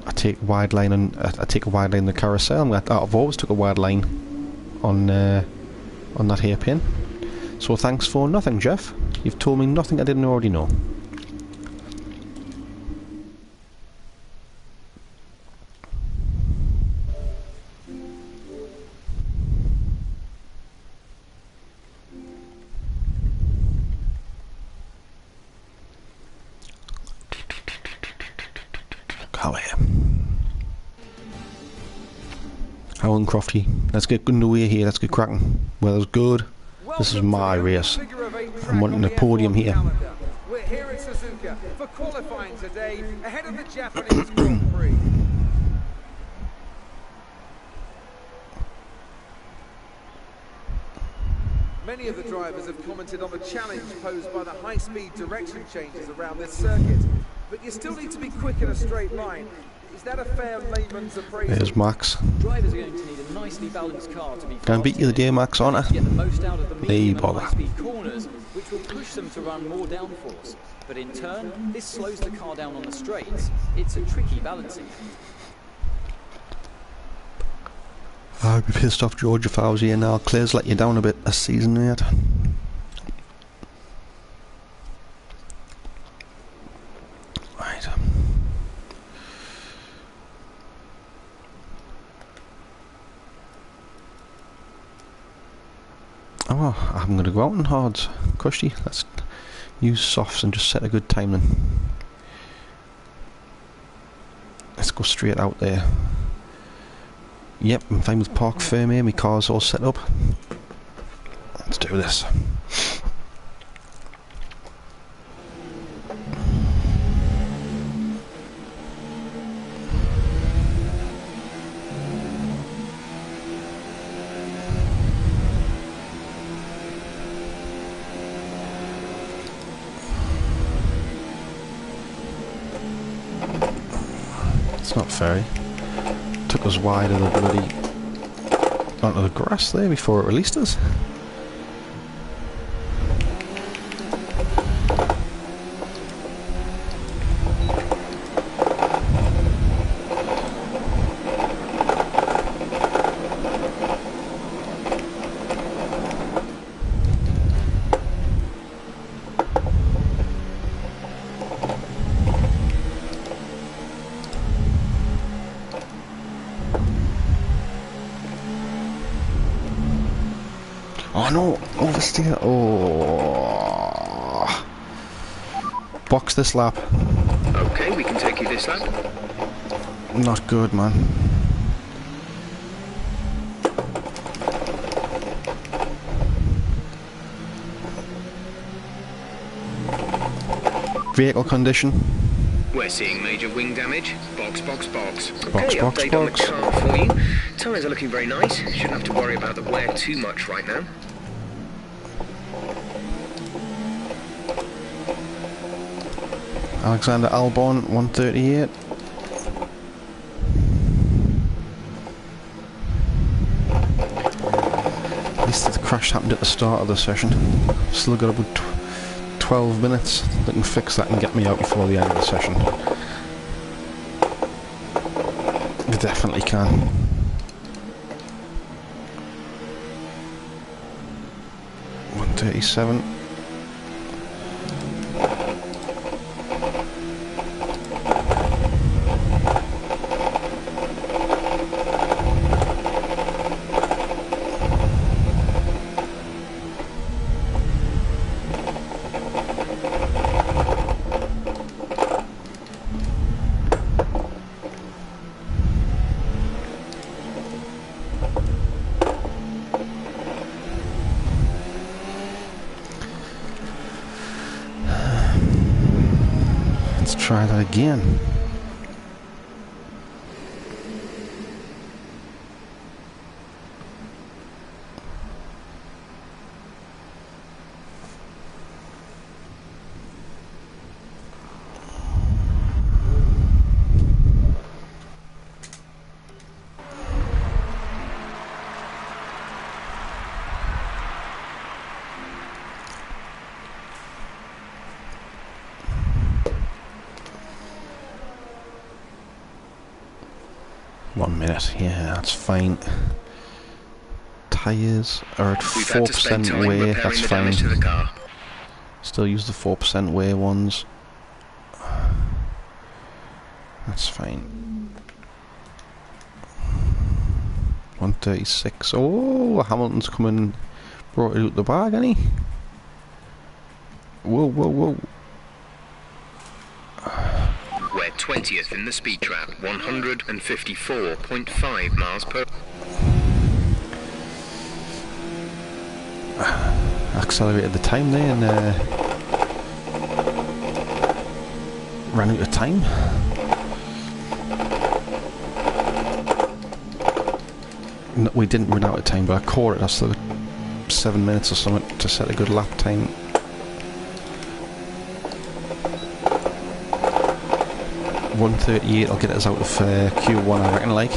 I take a wide line in the carousel. I've always took a wide line on on that hairpin. So thanks for nothing, Jeff. You've told me nothing I didn't already know. Alan Crofty, let's get underway here, let's get cracking. Weather's good. This is my race. I'm wanting a podium here. We're here at Suzuka for qualifying today ahead of the Japanese Grand Prix. Many of the drivers have commented on the challenge posed by the high-speed direction changes around this circuit, but you still need to be quick in a straight line. Is that a fair layman's appraisal? There's Max. Drivers are going to need a nicely balanced car to be Gonna beat you the day, Max, aren't I? to get the most out of the medium and bother. high-speed corners, which will push them to run more downforce. But in turn, this slows the car down on the straights. It's a tricky balancing act. I'd be pissed off, George, if I was here now. Claire's let you down a bit this season yet. Right. Oh well, I'm going to go out on hards. Cushy, let's use softs and just set a good time then. Let's go straight out there. Yep, I'm fine with park firm here, my car's all set up. Let's do this. It's not fair. Took us wide of the bloody onto the grass there before it released us. Oh no, oversteer. Oh. Box this lap. Okay, we can take you this lap. Not good, man. Vehicle condition. We're seeing major wing damage. Box, box, box. Okay, Box, box, update box. on the car for you. Tyres are looking very nice. Shouldn't have to worry about the wear too much right now. Alexander Albon, 138. At least the crash happened at the start of the session. Still got about 12 minutes. They can fix that and get me out before the end of the session. They definitely can. $137. Let's try that again. One minute, yeah, that's fine. tyres are at We've had to spend 4% time wear, repairing that's the fine. damage to the car. Still use the 4% wear ones. That's fine. 136. Oh, Hamilton's coming. Brought it out the bag, ain't he? Whoa, whoa, whoa. We're 20th in the speed trap, 154.5 miles per... Accelerated the time there and ran out of time. No, we didn't run out of time, but I caught it. I still got 7 minutes or something to set a good lap time. .138 will get us out of Q1, I reckon, like.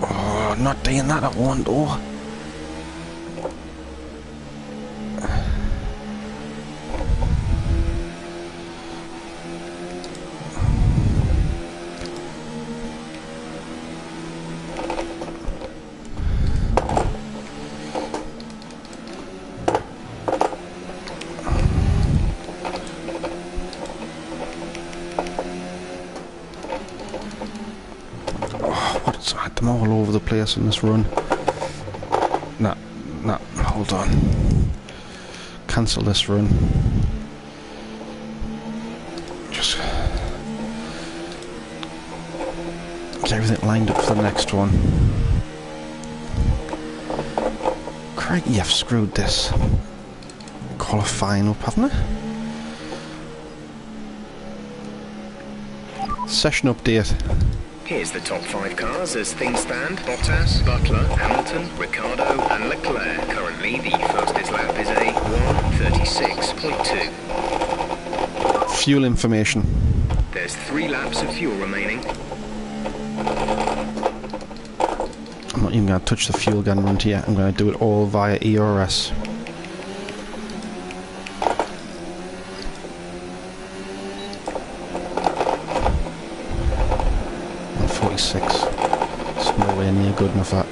Oh, not doing that at one door. I had them all over the place in this run. Nah, hold on. Cancel this run. Just get everything lined up for the next one. Craig, you've screwed this. Qualifying up, haven't I? Session update. Here's the top 5 cars as things stand. Bottas, Butler, Hamilton, Ricciardo and Leclerc. Currently, the fastest lap is a 1:36.2. Fuel information. There's 3 laps of fuel remaining. I'm not even going to touch the fuel gun run yet. I'm going to do it all via ERS. It's nowhere near good enough, that.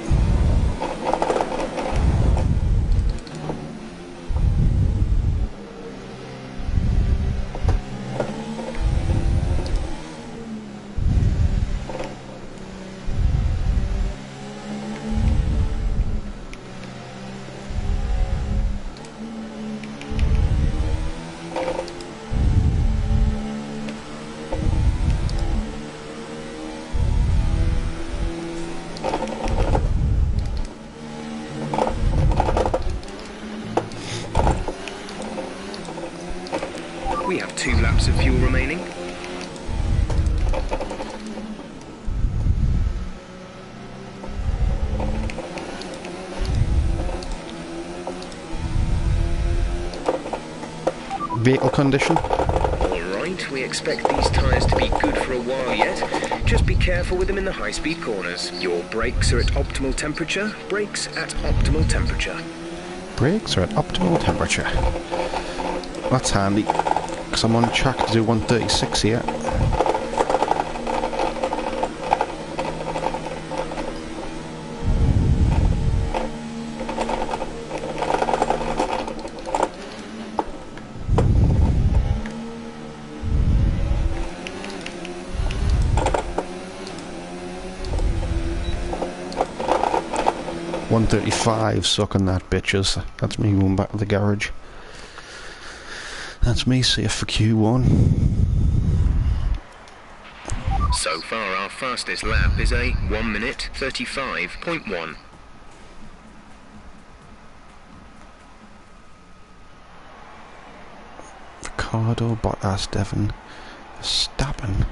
We have 2 laps of fuel remaining. Vehicle condition. Alright, we expect these tyres to be good for a while yet. Just be careful with them in the high-speed corners. Your brakes are at optimal temperature. Brakes at optimal temperature. Brakes are at optimal temperature. That's handy, because I'm on track to do 136 here. .135, sucking that, bitches. That's me going back to the garage. That's me safe for Q1. So far, our fastest lap is a 1:35.1. Ricardo, Bottas, Devon, Verstappen.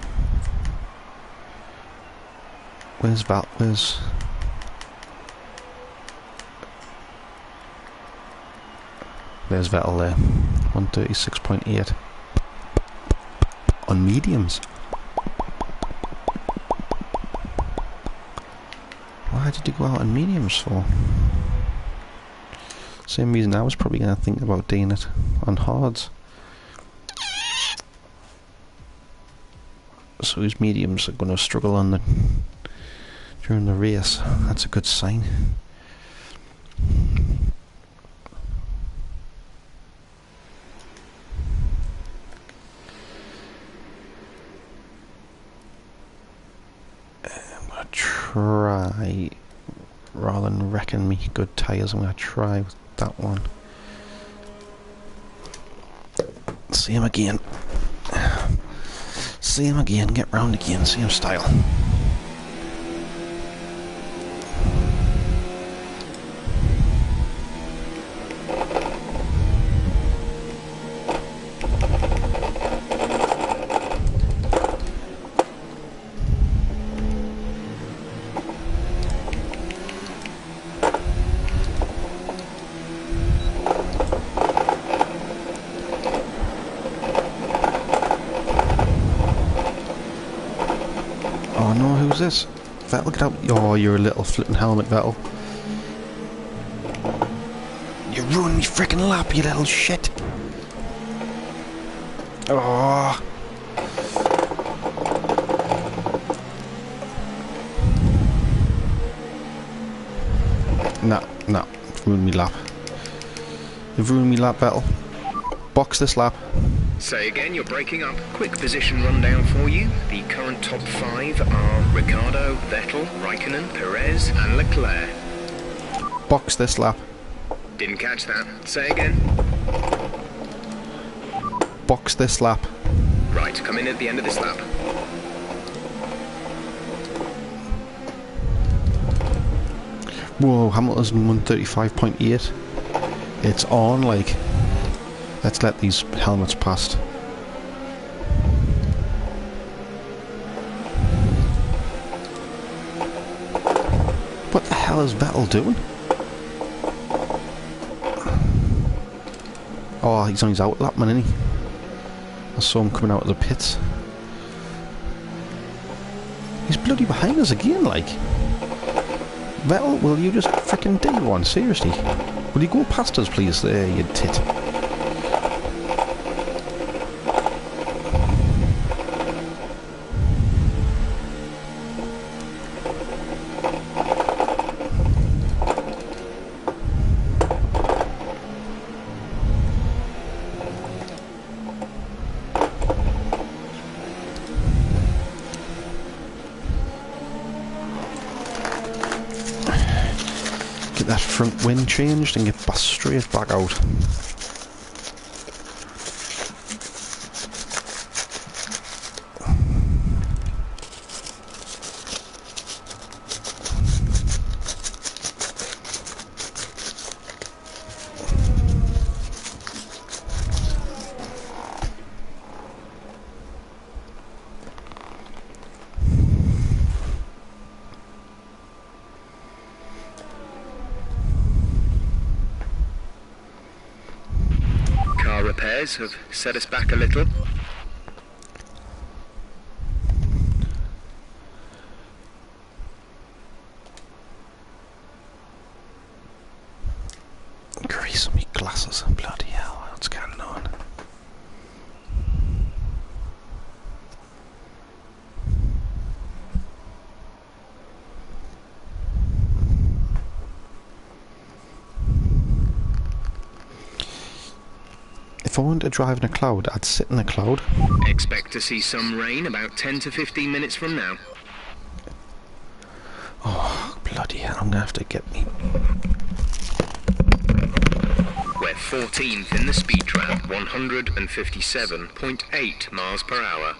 Where's Val? There's Vettel there. 136.8 on mediums. Why why did you go out on mediums for? Same reason I was probably going to think about doing it on hards. So his mediums are going to struggle on during the race. That's a good sign. I'm going to try, rather than wrecking me good tyres, I'm going to try with that one. See him again. See him again, get round again, see him style. Oh no, who's this? Vettel, get out. Oh, you're a little flipping helmet, Vettel. You ruined me frickin' lap, you little shit. Oh. Nah, ruined me lap. You've ruined me lap, Vettel. Box this lap. Say again, you're breaking up. Quick position rundown for you. The current top 5 are Ricciardo, Vettel, Raikkonen, Perez and Leclerc. Box this lap. Didn't catch that. Say again. Box this lap. Right, come in at the end of this lap. Whoa, Hamilton's 135.8. It's on, like. Let's let these helmets past. What the hell is Vettel doing? Oh, he's on his outlap, man, isn't he? I saw him coming out of the pits. He's bloody behind us again, like. Vettel, will you just frickin' do one? Seriously? Will you go past us, please? There, you tit. That front wind changed and get straight back out. Repairs have set us back a little. Grease me glasses, bloody hell, what's going on? If I wanted to drive in a cloud, I'd sit in a cloud. Expect to see some rain about 10 to 15 minutes from now. Oh, bloody hell, I'm gonna have to get me. We're 14th in the speed trap, 157.8 miles per hour.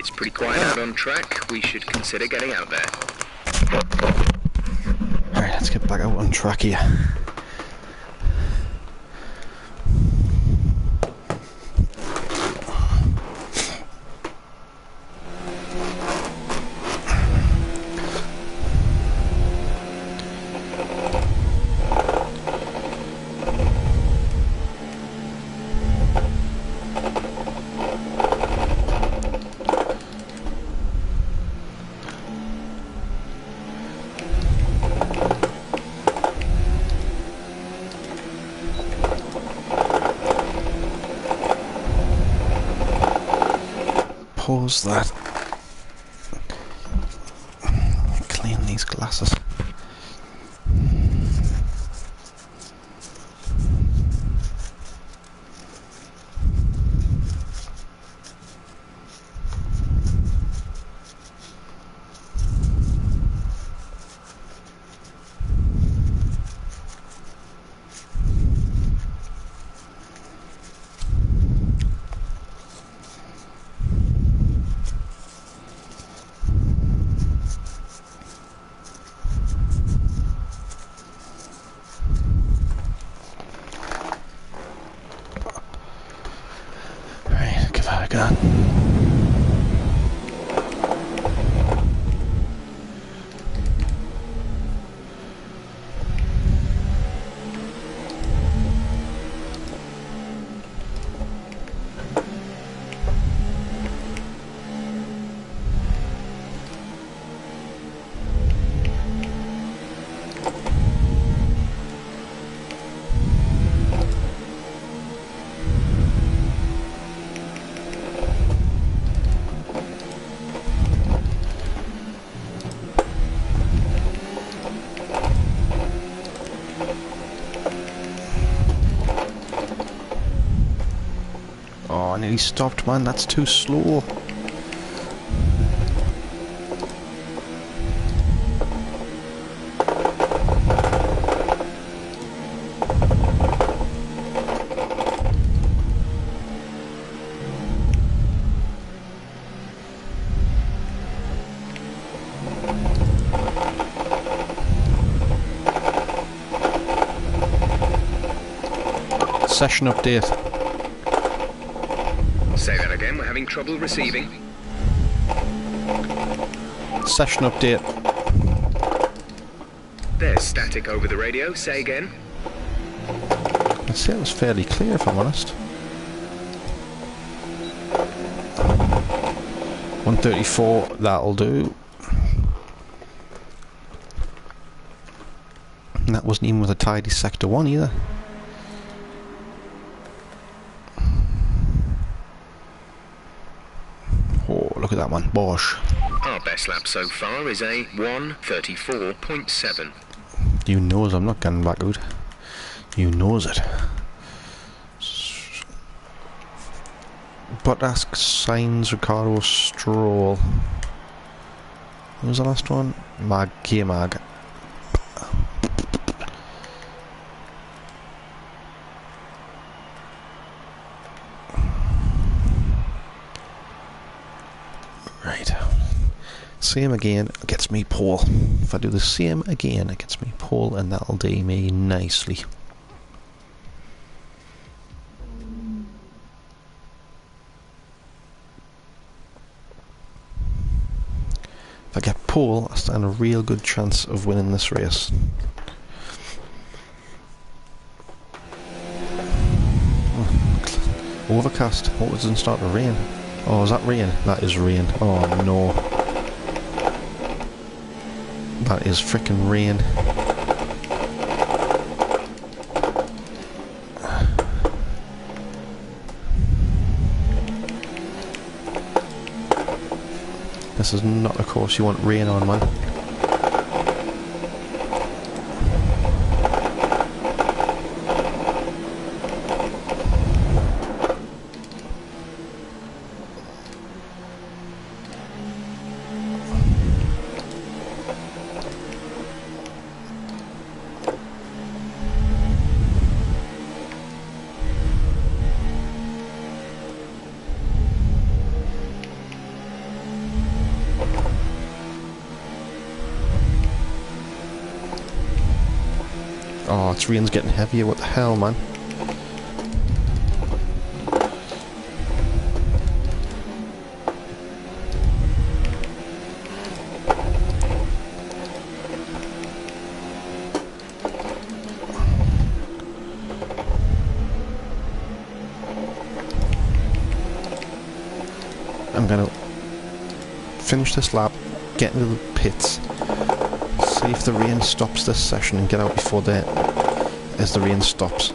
it's pretty quiet out on track, we should consider getting out there. Alright, let's get back out on track here. Pause that. Clean these glasses. Again. Oh, I nearly stopped, man. That's too slow. Session update. Say that again, we're having trouble receiving. Session update. There's static over the radio, say again. I'd say it was fairly clear, if I'm honest. 134, that'll do. And that wasn't even with a tidy sector 1 either. Oh, look at that one, Bosch. Our best lap so far is a 1:34.7. You knows I'm not getting back out. You knows it. Bottas, Sainz, Ricardo, Stroll. What was the last one? K-Mag. Right. Same again gets me pole. If I do the same again, it gets me pole, and that'll do me nicely. If I get pole, I stand a real good chance of winning this race. Oh, overcast. Oh, it doesn't start to rain. Oh, is that rain? That is rain. Oh no. That is frickin' rain. This is not a course you want rain on, man. Oh, it's rain's getting heavier. What the hell, man? I'm gonna finish this lap, get into the pits, see if the rain stops this session and get out before as the rain stops.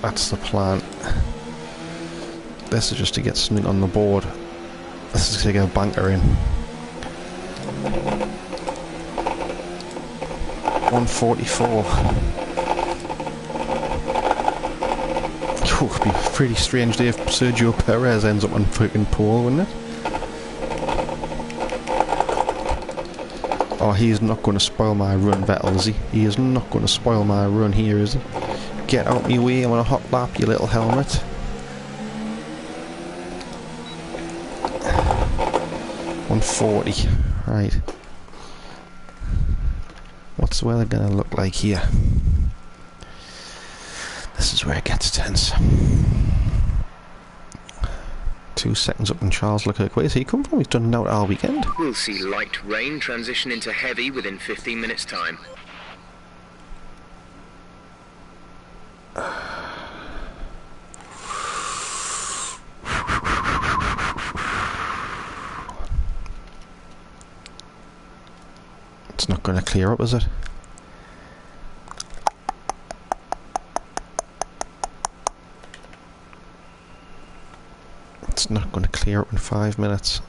That's the plan. This is just to get something on the board. This is to get a banker in. 144. It'd be a pretty strange day if Sergio Perez ends up on freaking pole, wouldn't it? Oh, he's not going to spoil my run, Vettel, is he? He is not going to spoil my run here, is he? Get out me way, I'm on a hot lap, you little helmet. 140, right. What's the weather going to look like here? This is where it gets tense. 2 seconds up on Charles Leclerc. Where's he come from? He's done out all weekend. We'll see light rain transition into heavy within 15 minutes' time. It's not going to clear up, is it? It's not going to clear up in 5 minutes.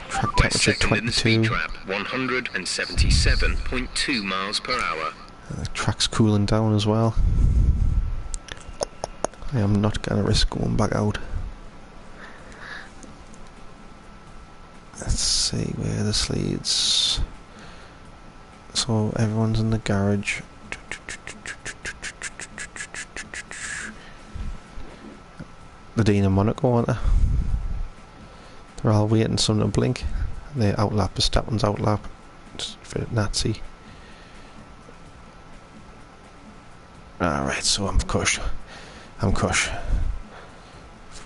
Track temperature 22. Trap, 177.2 miles per hour. The track's cooling down as well. I am not going to risk going back out. Let's see where this leads. So everyone's in the garage. The Dean of Monaco, aren't they? They're all waiting for something to blink. They outlap, Verstappen's outlap. Just for Nazi. Alright, so I'm cush.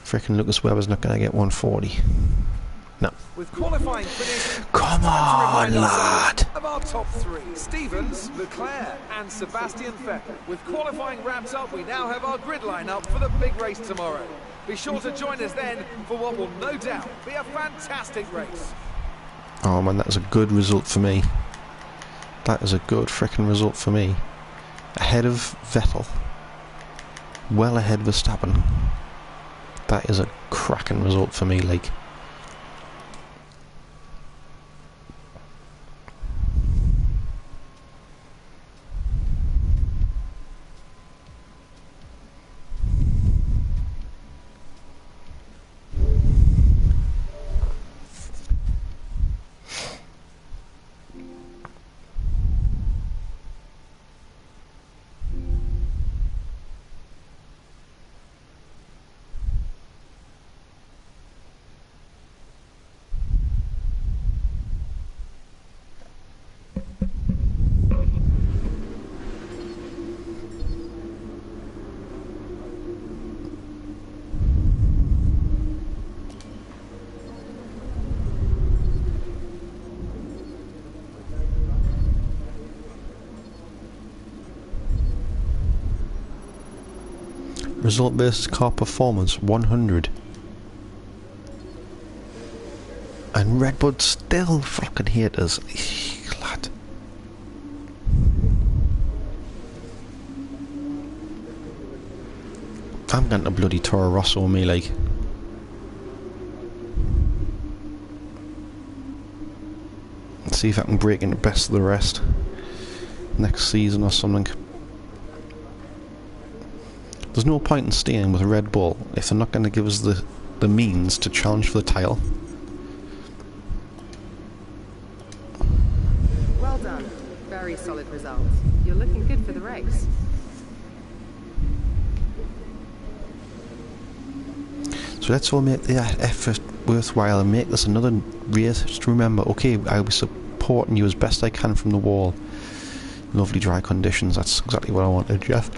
Frickin' Lucas Webber's not going to get 140. No. With qualifying finish, Come on, lad! Of our top 3, Stevens, Leclerc and Sebastian Vettel. With qualifying wrapped up, we now have our grid lineup for the big race tomorrow. Be sure to join us then for what will no doubt be a fantastic race. Oh man, that is a good result for me. That is a good frickin' result for me. Ahead of Vettel. Well ahead of Verstappen. That is a cracking result for me, like. Result versus car performance 100. And Redbud still fucking haters. Lad. I'm going to bloody Toro Rosso me, like. Let's see if I can break into best of the rest next season or something. There's no point in staying with Red Bull if they're not going to give us the means to challenge for the title. Well done. Very solid results. You're looking good for the race. So let's all make the effort worthwhile and make this another race. Just remember, okay, I'll be supporting you as best I can from the wall. Lovely dry conditions, that's exactly what I wanted, Jeff.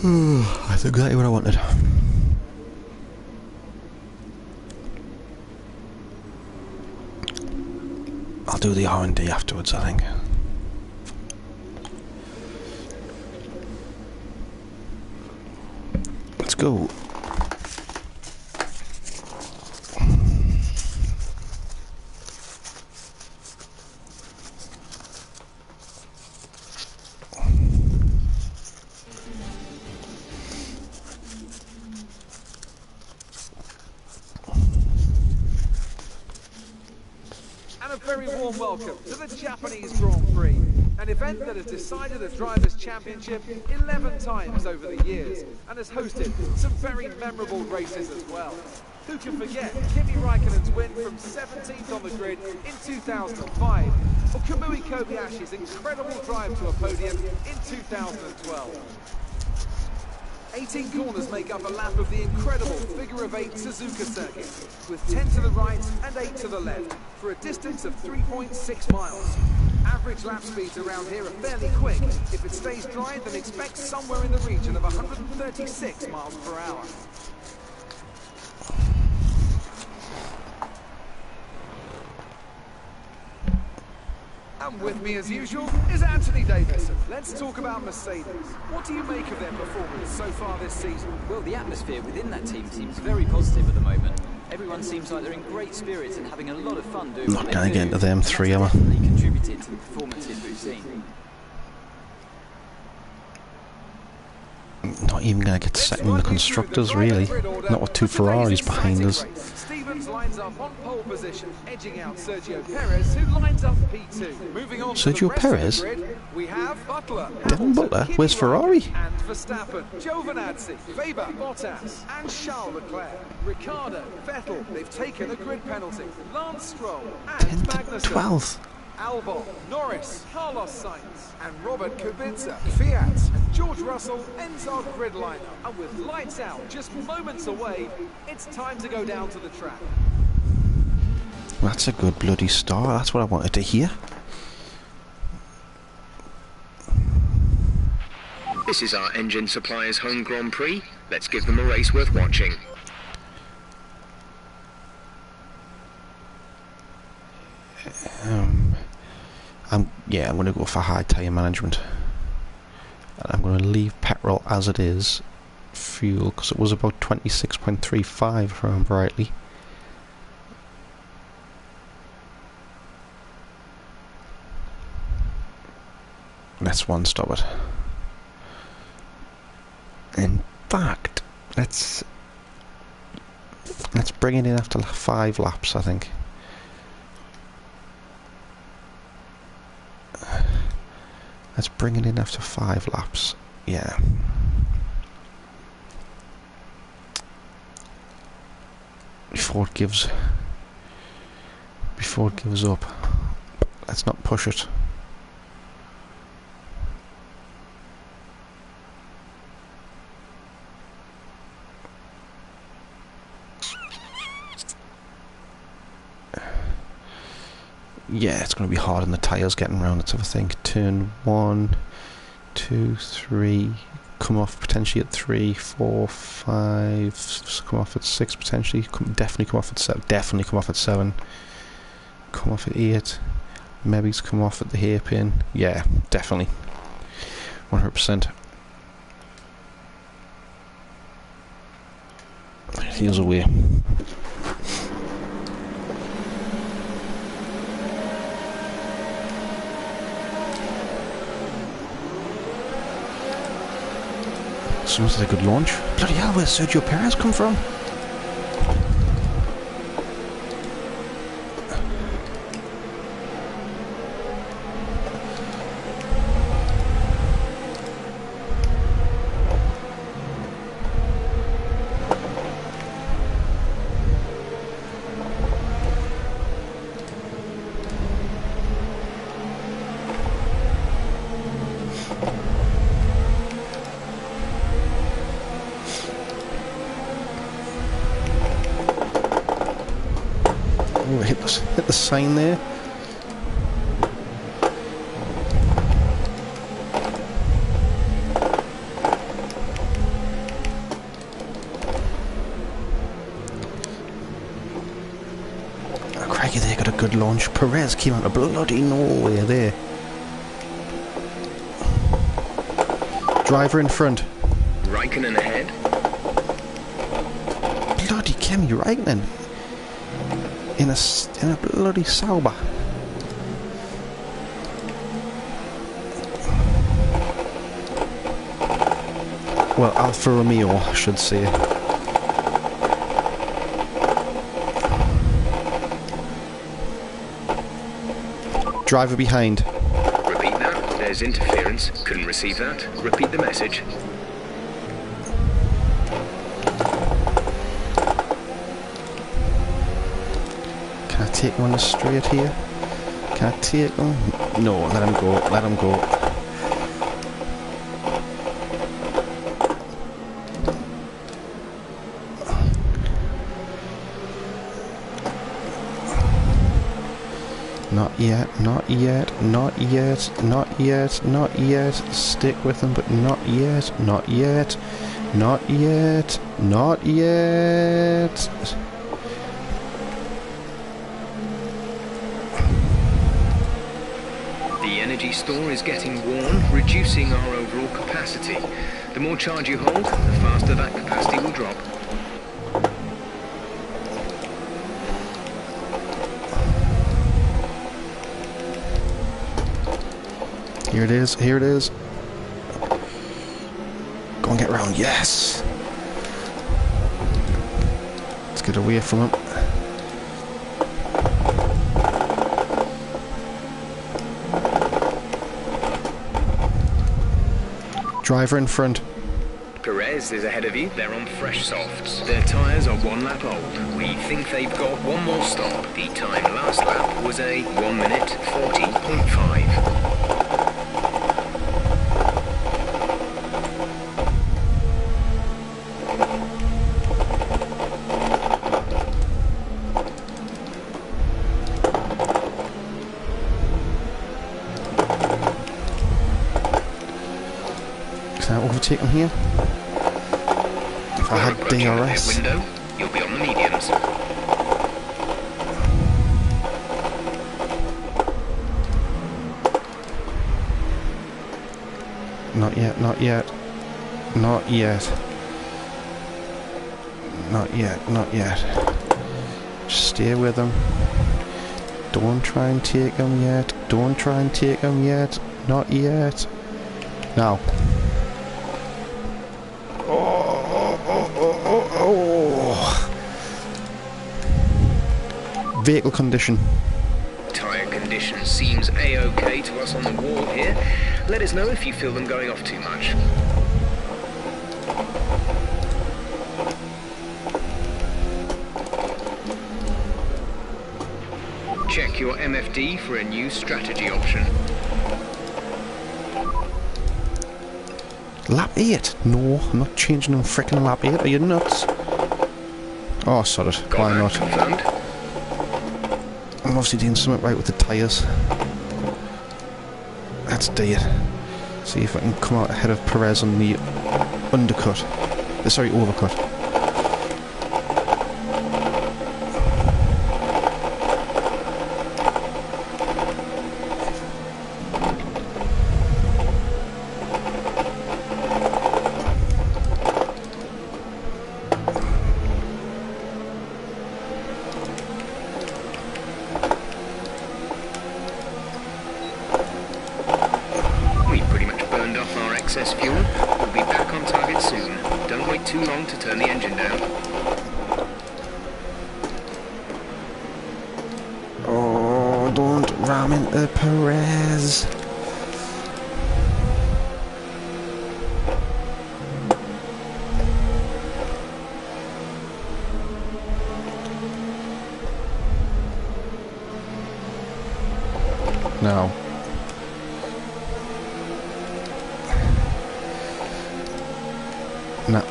That's exactly what I wanted. I'll do the R&D afterwards, I think. Let's go. And a very warm welcome to the Japanese Grand Prix, an event that has decided a Drivers' Championship 11 times over the years and has hosted some very memorable races as well. Who can forget Kimi Raikkonen's win from 17th on the grid in 2005, or Kamui Kobayashi's incredible drive to a podium in 2012. 18 corners make up a lap of the incredible figure-of-8 Suzuka circuit, with 10 to the right and 8 to the left, for a distance of 3.6 miles. Average lap speeds around here are fairly quick. If it stays dry, then expect somewhere in the region of 136 miles per hour. And with me, as usual, is Anthony Davis. Let's talk about Mercedes. What do you make of their performance so far this season? Well, the atmosphere within that team seems very positive at the moment. Everyone seems like they're in great spirits and having a lot of fun doing what Not going to they get do. into them three, am I? Definitely contributed to the performances we've seen. Not even going to get second in the constructors, really. Not with two Ferraris behind us. Stevens lines up on pole position, edging out Sergio Perez, who lines up P2. Moving on Sergio to the rest Perez? of the grid, we have Butler, Devon Butler? Kimi Where's Ferrari? And Verstappen, Giovinazzi, Weber, Bottas, and Charles Leclerc. Ricciardo, Vettel, they've taken a grid penalty. Lance Stroll and 10th to Magnussen. 12th. Albon, Norris, Carlos Sainz, and Robert Kubica. Fiat and George Russell ends our grid lineup. And with lights out just moments away, it's time to go down to the track. That's a good bloody start. That's what I wanted to hear. This is our engine supplier's home Grand Prix. Let's give them a race worth watching. I'm going to go for high tyre management. And I'm going to leave petrol as it is. Fuel, because it was about 26.35 if I remember rightly. Let's one stop it. In fact, let's bring it in after 5 laps, I think. Let's bring it in after 5 laps. Yeah. Before it gives up. Let's not push it. Yeah, it's going to be hard on the tyres getting round. Let's have a think. Turn 1, 2, 3. Come off potentially at 3, 4, 5. Come off at 6 potentially. Definitely come off at 7. Definitely come off at 7. Come off at 8. Maybe come off at the hairpin. Yeah, definitely. 100%. Here's away. So this is a good launch. Bloody hell, where's Sergio Perez come from? Hit the sign there. Crikey, they got a good launch. Perez came out of bloody nowhere there. Driver in front. Raikkonen ahead. Bloody Kimi Raikkonen. In a bloody Sauber. Well, Alfa Romeo, I should say. Driver behind. Repeat that. There's interference. Couldn't receive that. Repeat the message. Can I take him on the straight here? Can I take him? No, let him go. Let him go. Not yet, not yet, not yet, not yet, not yet. Stick with him, but not yet, not yet, not yet, not yet. The energy store is getting worn, reducing our overall capacity. The more charge you hold, the faster that capacity will drop. Here it is, here it is. Go and get round, yes! Let's get away from him. Driver in front. Perez is ahead of you. They're on fresh softs. Their tyres are 1 lap old. We think they've got one more stop. The time last lap was a 1 minute 40.5. Can I overtake him here? If I had DRS. Window, you'll be on the mediums. Not yet, not yet. Not yet. Not yet, not yet. Just stay with him. Don't try and take him yet. Don't try and take him yet. Not yet. Now. Vehicle condition. Tyre condition seems A-OK to us on the wall here. Let us know if you feel them going off too much. Check your MFD for a new strategy option. Lap 8? No, I'm not changing on frickin' lap 8. Are you nuts? Oh, sod it. Why not? Confirmed. I'm obviously doing something right with the tyres. Let's do it. See if I can come out ahead of Perez on the undercut. Sorry, overcut. Excess fuel. We'll be back on target soon. Don't wait too long to turn the engine down. Oh, don't ram into Perez. No. No.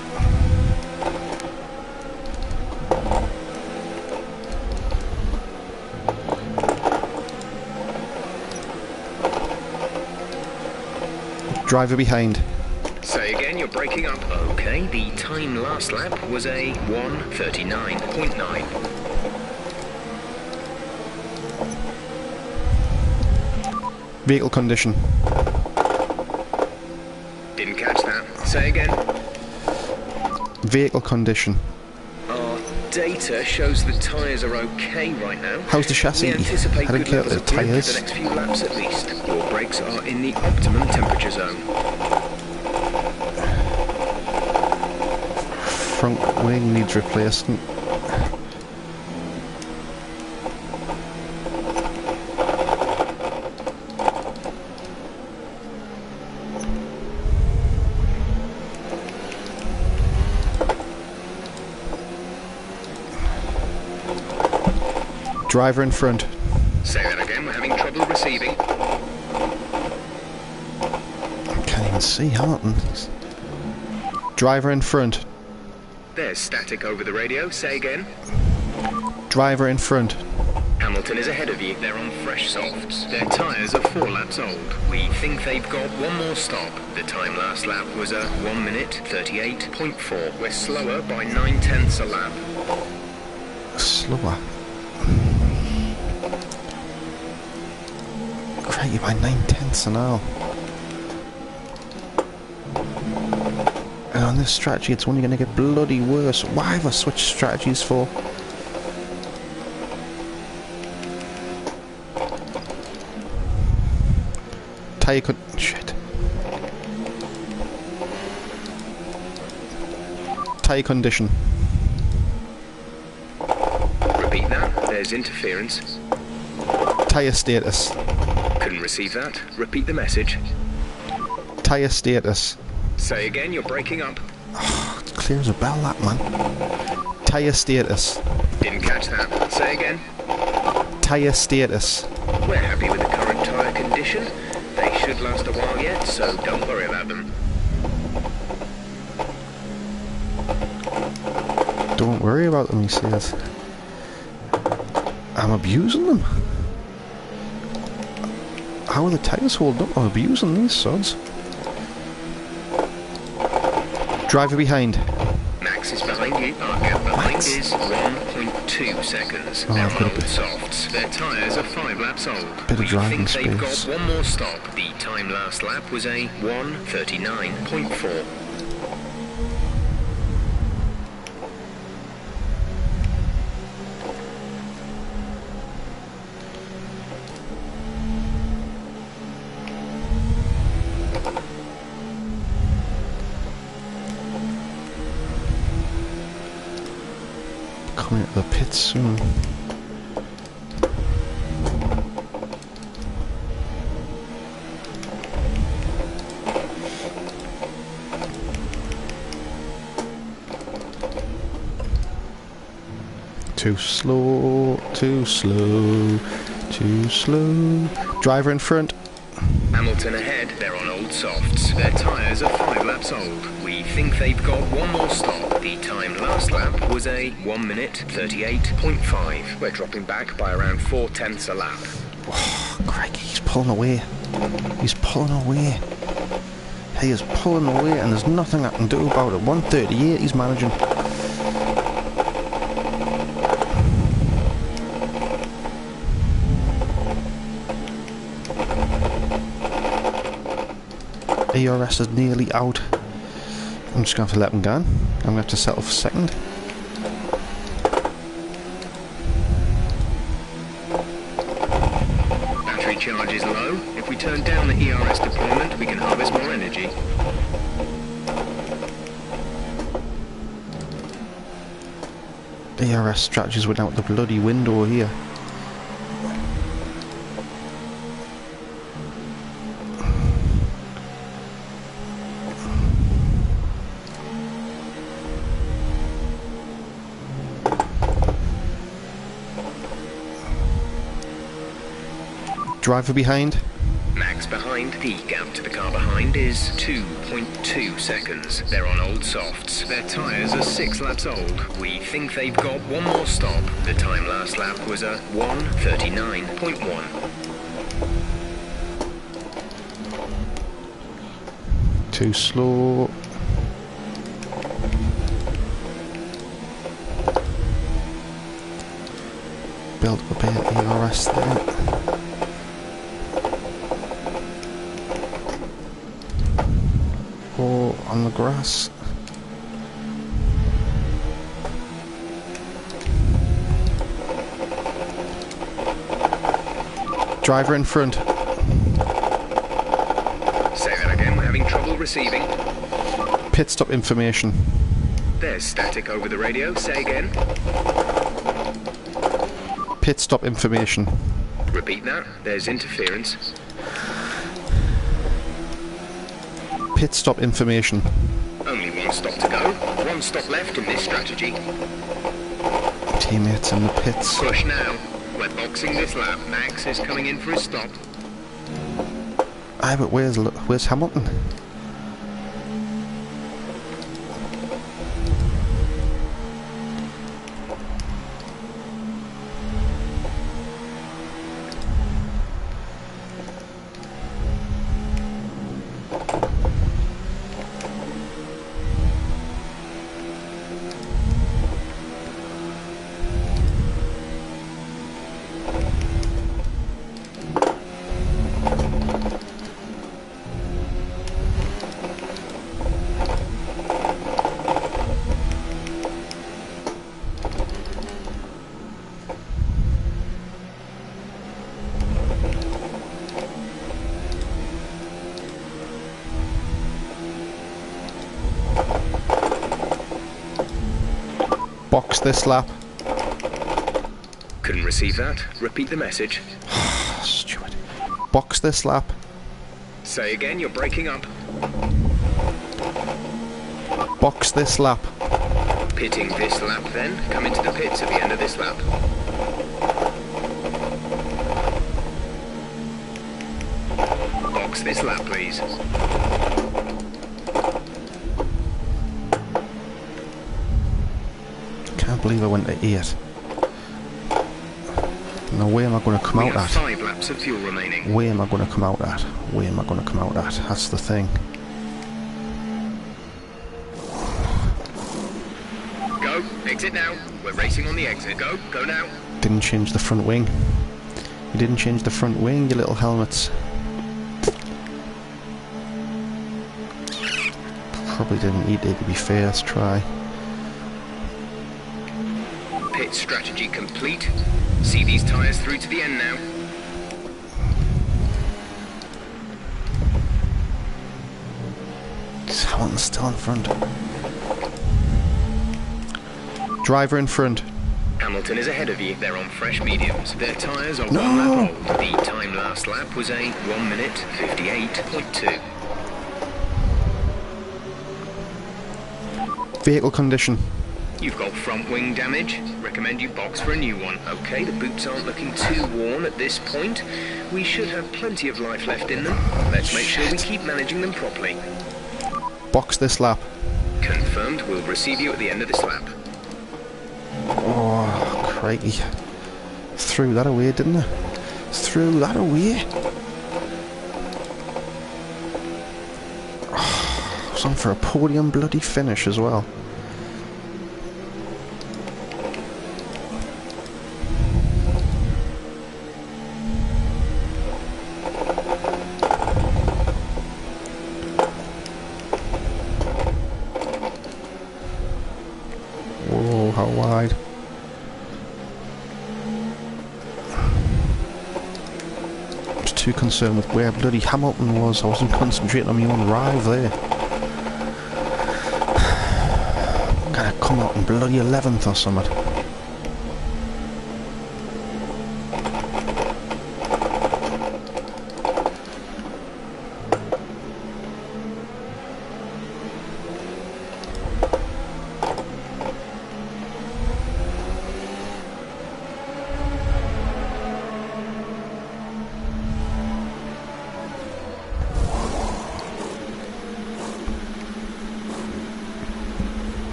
Driver behind. Say again, you're breaking up. Okay, the time last lap was a 1:39.9. Vehicle condition. Didn't catch that. Say again. Vehicle condition. Our data shows the tyres are okay right now. How's the chassis? We anticipate I don't good care levels about the of grip for tyres. the next few laps at least. Your brakes are in the optimum temperature zone. Front wing needs replacing. Driver in front. Say that again, we're having trouble receiving. Can't even see Hamilton. Driver in front. There's static over the radio. Say again. Driver in front. Hamilton is ahead of you. They're on fresh softs. Their tyres are 4 laps old. We think they've got one more stop. The time last lap was a 1 minute 38.4. We're slower by 9/10 a lap. Slower. Crikey, by 9/10 an hour. And on this strategy, it's only going to get bloody worse. Why have I switched strategies for? Tyre could... shit. Tyre condition. Repeat that. There's interference. Tyre status. Couldn't receive that. Repeat the message. Tyre status. Say again, you're breaking up. Oh, it's clear as a bell, that man. Tyre status. Didn't catch that. Say again. Tyre status. We're happy with the current tyre condition. They should last a while yet, so don't worry about them. Don't worry about them, he says. I'm abusing them. How are the tyres holding up? I'm abusing these sods. Driver behind. Max is behind you. Our gap behind Max? is 1.2 seconds. Oh, They're I've on got a old bit- softs. Their tyres are 5 laps old. Bit of We driving think they've got space. one more stop. The time last lap was a 1:39.4. Coming out of the pits soon. Too slow, too slow, too slow. Driver in front. Hamilton ahead. They're on old softs. Their tyres are 5 laps old. We think they've got one more stop. The time last lap was a 1 minute 38.5. We're dropping back by around 4/10 a lap. Oh, crikey, he's pulling away. He's pulling away. He is pulling away and there's nothing I can do about it. 138 he's managing. ERS is nearly out. I'm just going to have to let him go. I'm going to have to settle for second. Battery charge is low. If we turn down the ERS deployment, we can harvest more energy. ERS strategies went out the bloody window here. Driver behind. Max behind. The gap to the car behind is 2.2 seconds. They're on old softs. Their tyres are 6 laps old. We think they've got one more stop. The time last lap was a 1:39.1. Too slow. Build up a bit of ERS there. on the grass. Driver in front. Say that again, we're having trouble receiving. Pit stop information. There's static over the radio. Say again. Pit stop information. Repeat that. There's interference. Pit stop information. Only one stop to go. One stop left in this strategy. Teammates in the pits. Push now. We're boxing this lap. Max is coming in for his stop. Aye, but where's Hamilton? Box this lap. Couldn't receive that. Repeat the message. Stupid. Box this lap. Say again, you're breaking up. Box this lap. Pitting this lap then. Come into the pits at the end of this lap. Box this lap, please. Can't believe I went to 8. No way am I going to come out at. 5 laps of fuel remaining. Where am I going to come out at? Where am I going to come out at? That's the thing. Go. Exit now. We're racing on the exit. Go. Go now. Didn't change the front wing. You didn't change the front wing, you little helmets. Probably didn't need it, to be fair. Let's try. Pit strategy complete. See these tyres through to the end now. Hamilton's still in front. Driver in front. Hamilton is ahead of you. They're on fresh mediums. Their tyres are 1 lap old. The time last lap was a 1 minute 58.2. Vehicle condition. You've got front wing damage. Recommend you box for a new one. Okay, the boots aren't looking too worn at this point. We should have plenty of life left in them. Let's make sure we keep managing them properly. Box this lap. Confirmed. We'll receive you at the end of this lap. Oh, crikey. Threw that away, didn't I? Threw that away. Oh, I was on for a podium bloody finish as well. Whoa, how wide. I was too concerned with where bloody Hamilton was. I wasn't concentrating on my own rive there. I'm gonna come out in bloody 11th or something.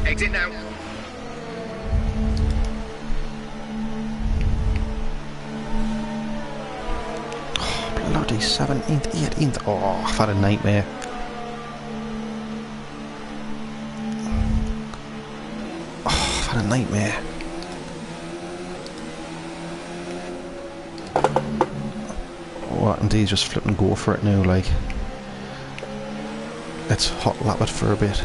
Exit now. Oh, bloody 17th, 18th. Oh, I've had a nightmare. Oh, I've had a nightmare. What, and he's just flipping go for it now, like. It's hot lapped for a bit.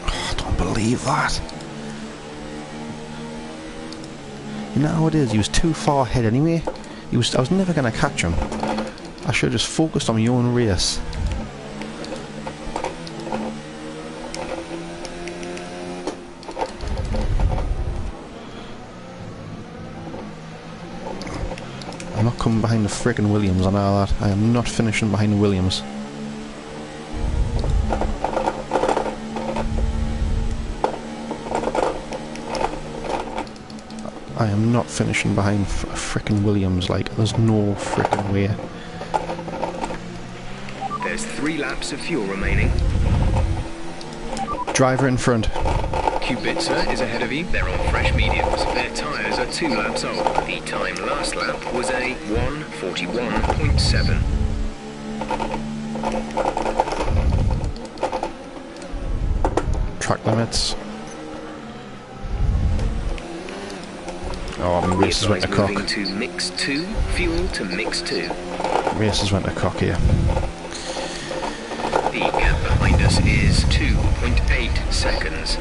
Oh, I don't believe that. You know how it is, he was too far ahead anyway. I was never going to catch him. I should have just focused on my own race. I'm not coming behind the frickin' Williams, I know that. I am not finishing behind the Williams. I am not finishing behind frickin' Williams, like, there's no frickin' way. There's 3 laps of fuel remaining. Driver in front. Kubica is ahead of you. They're on fresh mediums. Their tyres are 2 laps old. The time last lap was a 1:41.7. Track limits. Oh, my races went to cock. Moving to mix 2, fuel to mix 2. Races went to cock here. The gap behind us is 2.8 seconds.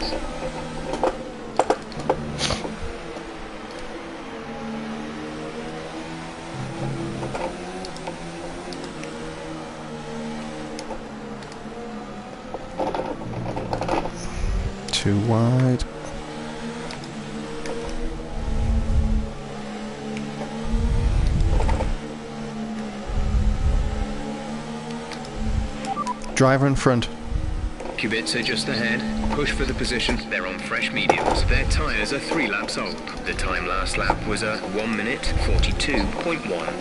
Too wide. Driver in front. Kubica just ahead. Push for the position. They're on fresh mediums. Their tyres are 3 laps old. The time last lap was a 1:42.1.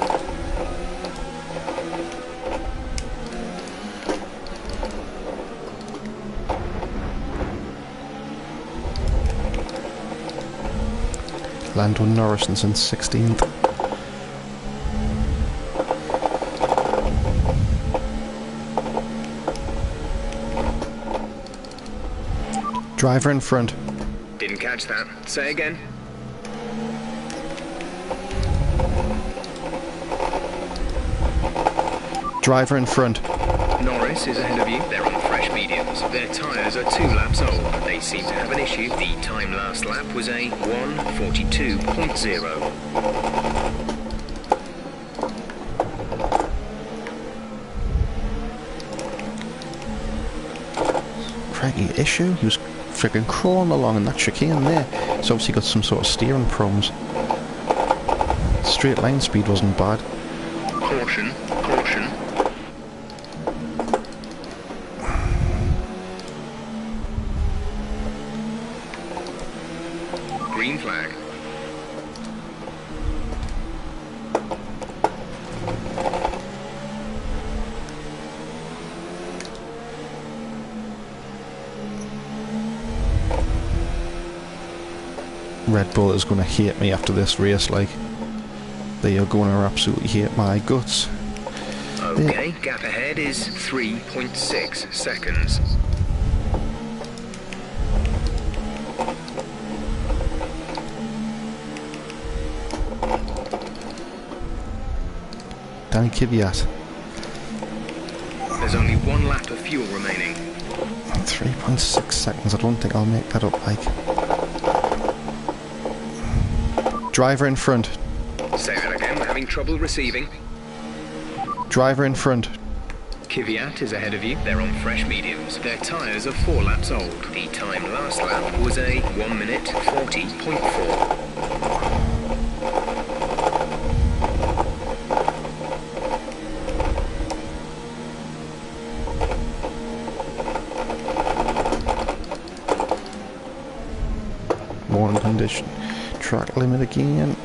Lando Norris in 16th. Driver in front. Didn't catch that. Say again. Driver in front. Norris is ahead of you. They're on fresh mediums. Their tyres are 2 laps old. They seem to have an issue. The time last lap was a 1:42.0. Craggy issue. He was freaking crawling along in that chicane there. He's obviously got some sort of steering problems. Straight line speed wasn't bad. Caution, caution. Green flag. Red Bull is going to hate me after this race, like. They are going to absolutely hate my guts. Okay, gap ahead is 3.6 seconds. Danny Kvyat. There's only 1 lap of fuel remaining. 3.6 seconds, I don't think I'll make that up, like. Driver in front. Say that again, we're having trouble receiving. Driver in front. Kvyat is ahead of you. They're on fresh mediums. Their tyres are 4 laps old. The time last lap was a 1:40.4. Warning condition. Track limit again.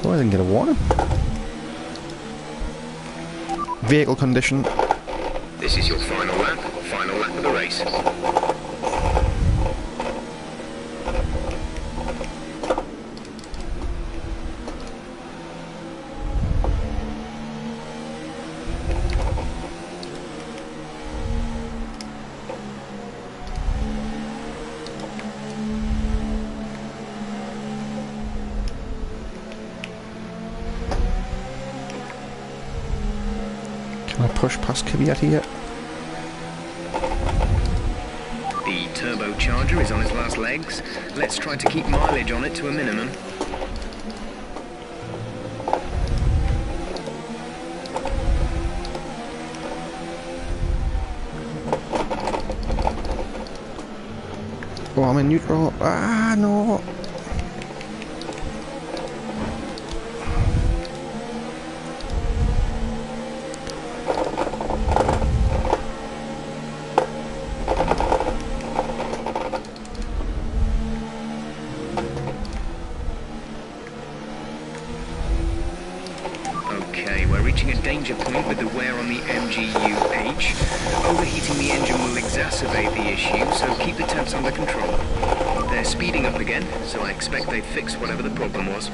Oh, I didn't get a warning. Vehicle condition. This is your final lap of the race. Can I push past Kvyat here? The turbocharger is on its last legs. Let's try to keep mileage on it to a minimum. Oh, I'm in neutral. Ah, no. Okay, we're reaching a danger point with the wear on the MGU-H. Overheating the engine will exacerbate the issue, so keep the temps under control. They're speeding up again, so I expect they've fixed whatever the problem was.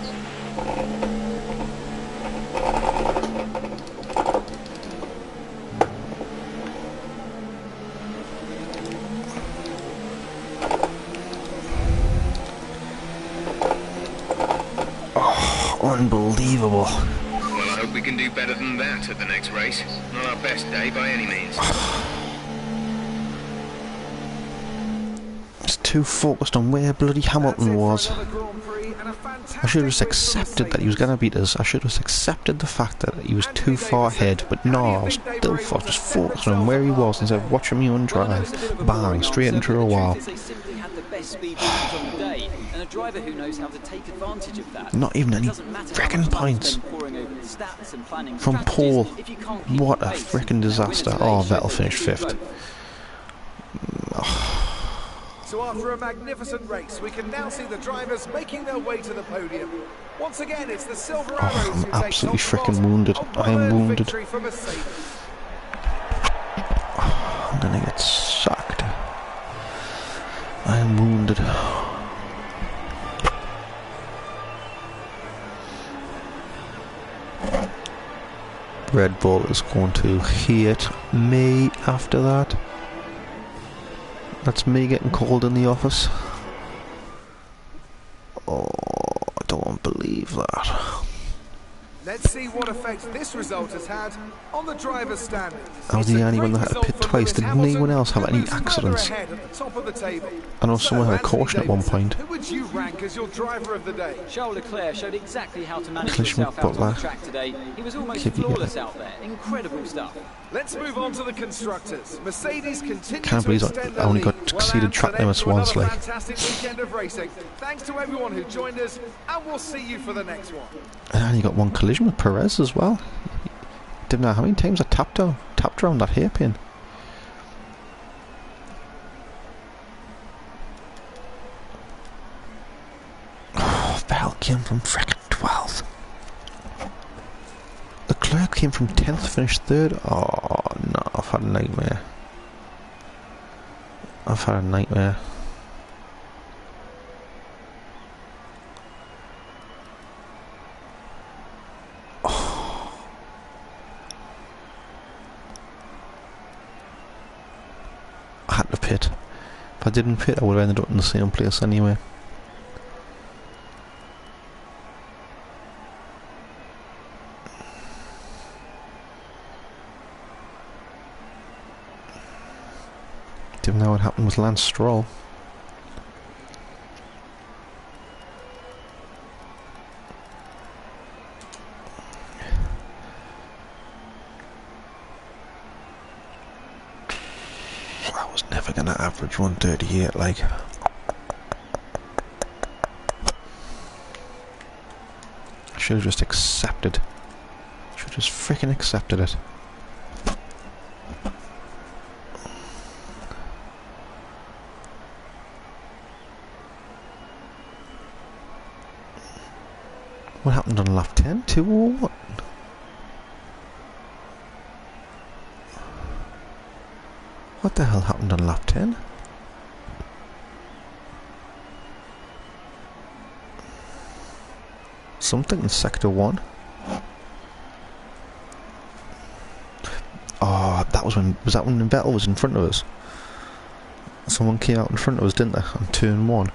Oh, unbelievable. Well, I hope we can do better than that at the next race. Not our best day by any means. It's too focused on where bloody Hamilton was. I should have just accepted that he was going to beat us. I should have just accepted the fact that he was too far ahead. But no, I was still just focused on where he was instead of watching me on drive. Bang, straight into a wall. Not even any frickin' points from pole. What a frickin' disaster. Oh, Vettel finished 5th. So after a magnificent race, we can now see the drivers making their way to the podium. Once again, it's the Silver Arrows I'm absolutely frickin' wounded. I am wounded. I'm gonna get sucked. I am wounded. Red Bull is going to hate me after that. That's me getting called in the office. Oh, I don't believe that. Let's see what effect this result has had on the driver's standings. I was the only one that had to pit twice. Did anyone else have any accidents? I know someone had a caution at one point. Who would you rank as your driver of the day? Charles Leclerc showed exactly how to manage Collision with himself out on the Butler. track today. He was almost Kvyat. flawless out there. Incredible stuff. Let's move on to the constructors. Mercedes continue Can't to believe extend I only their got lead. exceeded track Well, limits to another once, like. fantastic weekend of racing. Thanks to everyone who joined us, and we'll see you for the next one. And I only got one collision with Perez as well. Didn't know how many times I tapped around that hairpin. Oh, Vettel came from frickin' 12th. Leclerc came from 10th, finished 3rd. Oh no, I've had a nightmare. I've had a nightmare. I had to pit. If I didn't pit, I would have ended up in the same place anyway. Didn't know what happened with Lance Stroll. I was never going to average 138, like. I should have just accepted. Should have just freaking accepted it. What happened on lap 10? 2 or what? What the hell happened on lap 10? Something in sector 1. Oh, that was when Vettel was in front of us? Someone came out in front of us, didn't they, on turn 1?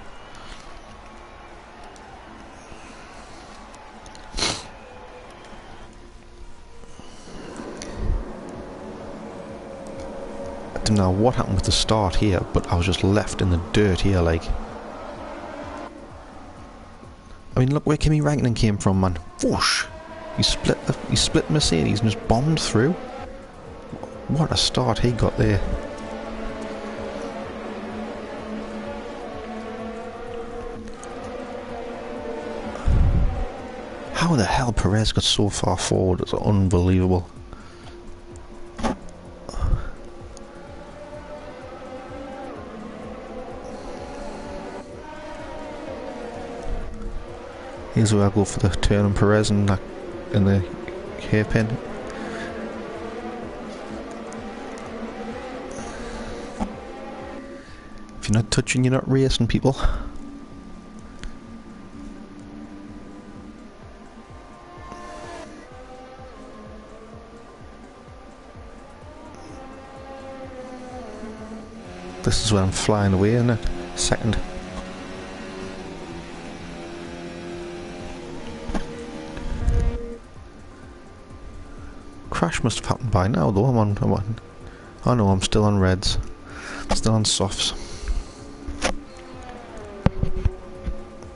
Didn't know what happened with the start here, but I was just left in the dirt here, like. I mean, look where Kimi Räikkönen came from, man. Whoosh! He split Mercedes and just bombed through. What a start he got there. How the hell Perez got so far forward? It's unbelievable. Here's where I go for the turn on Perez and in the hairpin. If you're not touching, you're not racing, people. This is where I'm flying away in a second. Crash must have happened by now, though. I'm on. Oh no, I'm still on reds. Still on softs.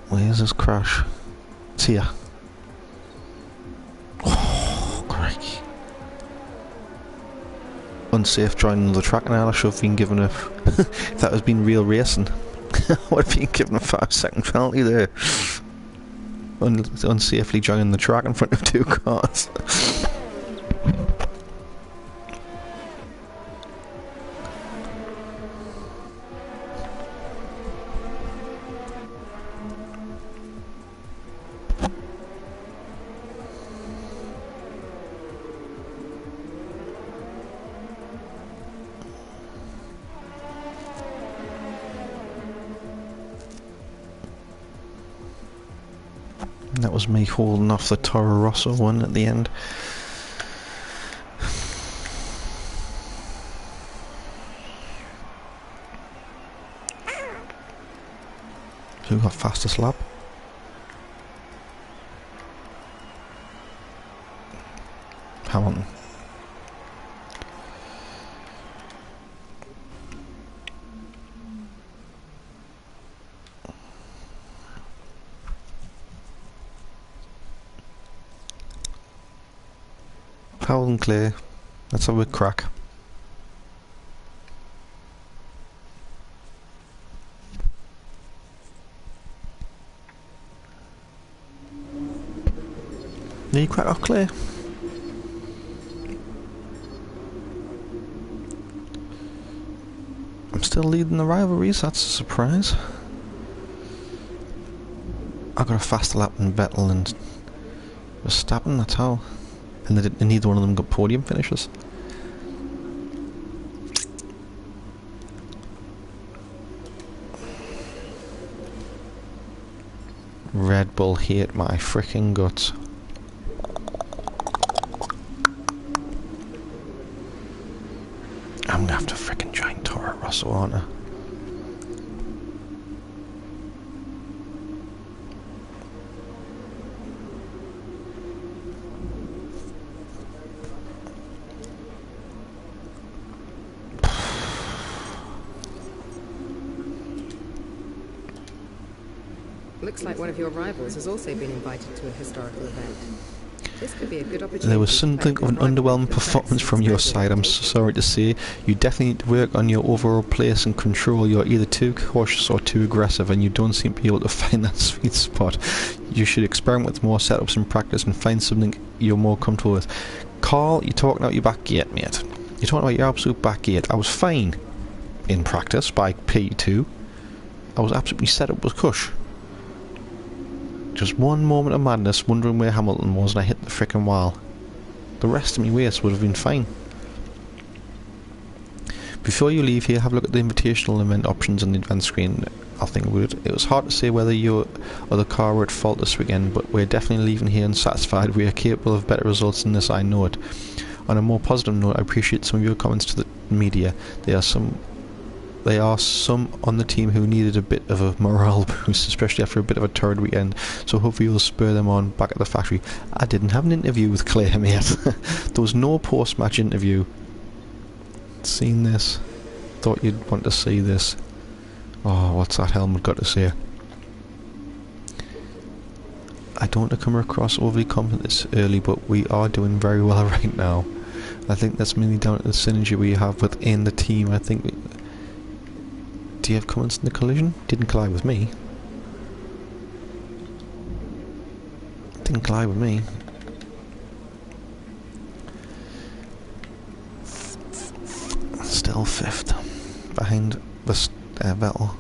Where's this crash? It's here. Oh, crikey. Unsafe joining the track now. I should have been given a... if that has been real racing, I would have been given a 5-second penalty there. Unsafely joining the track in front of two cars. That was me holding off the Toro Rosso one at the end. Who got fastest lap? Hamilton. Foul and clear. Let's have a crack. Did you crack or clear? I'm still leading the rivalries, that's a surprise. I got a faster lap than Vettel and Verstappen, that's how. And neither one of them got podium finishes. Red Bull hate my freaking guts. I'm gonna have to freaking join Toro Rosso, aren't I? Looks like one of your rivals has also been invited to a historical event. This could be a good opportunity. There was something of an underwhelming performance from your side, I'm so sorry to say. You definitely need to work on your overall place and control. You're either too cautious or too aggressive, and you don't seem to be able to find that sweet spot. You should experiment with more setups and practice and find something you're more comfortable with. Carl, you're talking about your back gate, mate. You're talking about your absolute back gate. I was fine in practice by P2. I was absolutely set up with Cush. Just one moment of madness, wondering where Hamilton was, and I hit the frickin' wall. The rest of my race would have been fine. Before you leave here, have a look at the invitational event options on the advanced screen. I'll think about it. It was hard to say whether your other car were at fault this weekend, but we're definitely leaving here unsatisfied. We are capable of better results than this, I know it. On a more positive note, I appreciate some of your comments to the media. There are some on the team who needed a bit of a morale boost, especially after a bit of a torrid weekend, so hopefully you'll spur them on back at the factory. I didn't have an interview with Claire, mate. There was no post-match interview. Seen this. thought you'd want to see this. Oh, what's that helmet got to say? I don't want to come across overly confident this early, but we are doing very well right now. I think that's mainly down to the synergy we have within the team. I think do you have comments in the collision? Didn't collide with me. Didn't collide with me. Still fifth. Behind the Vettel.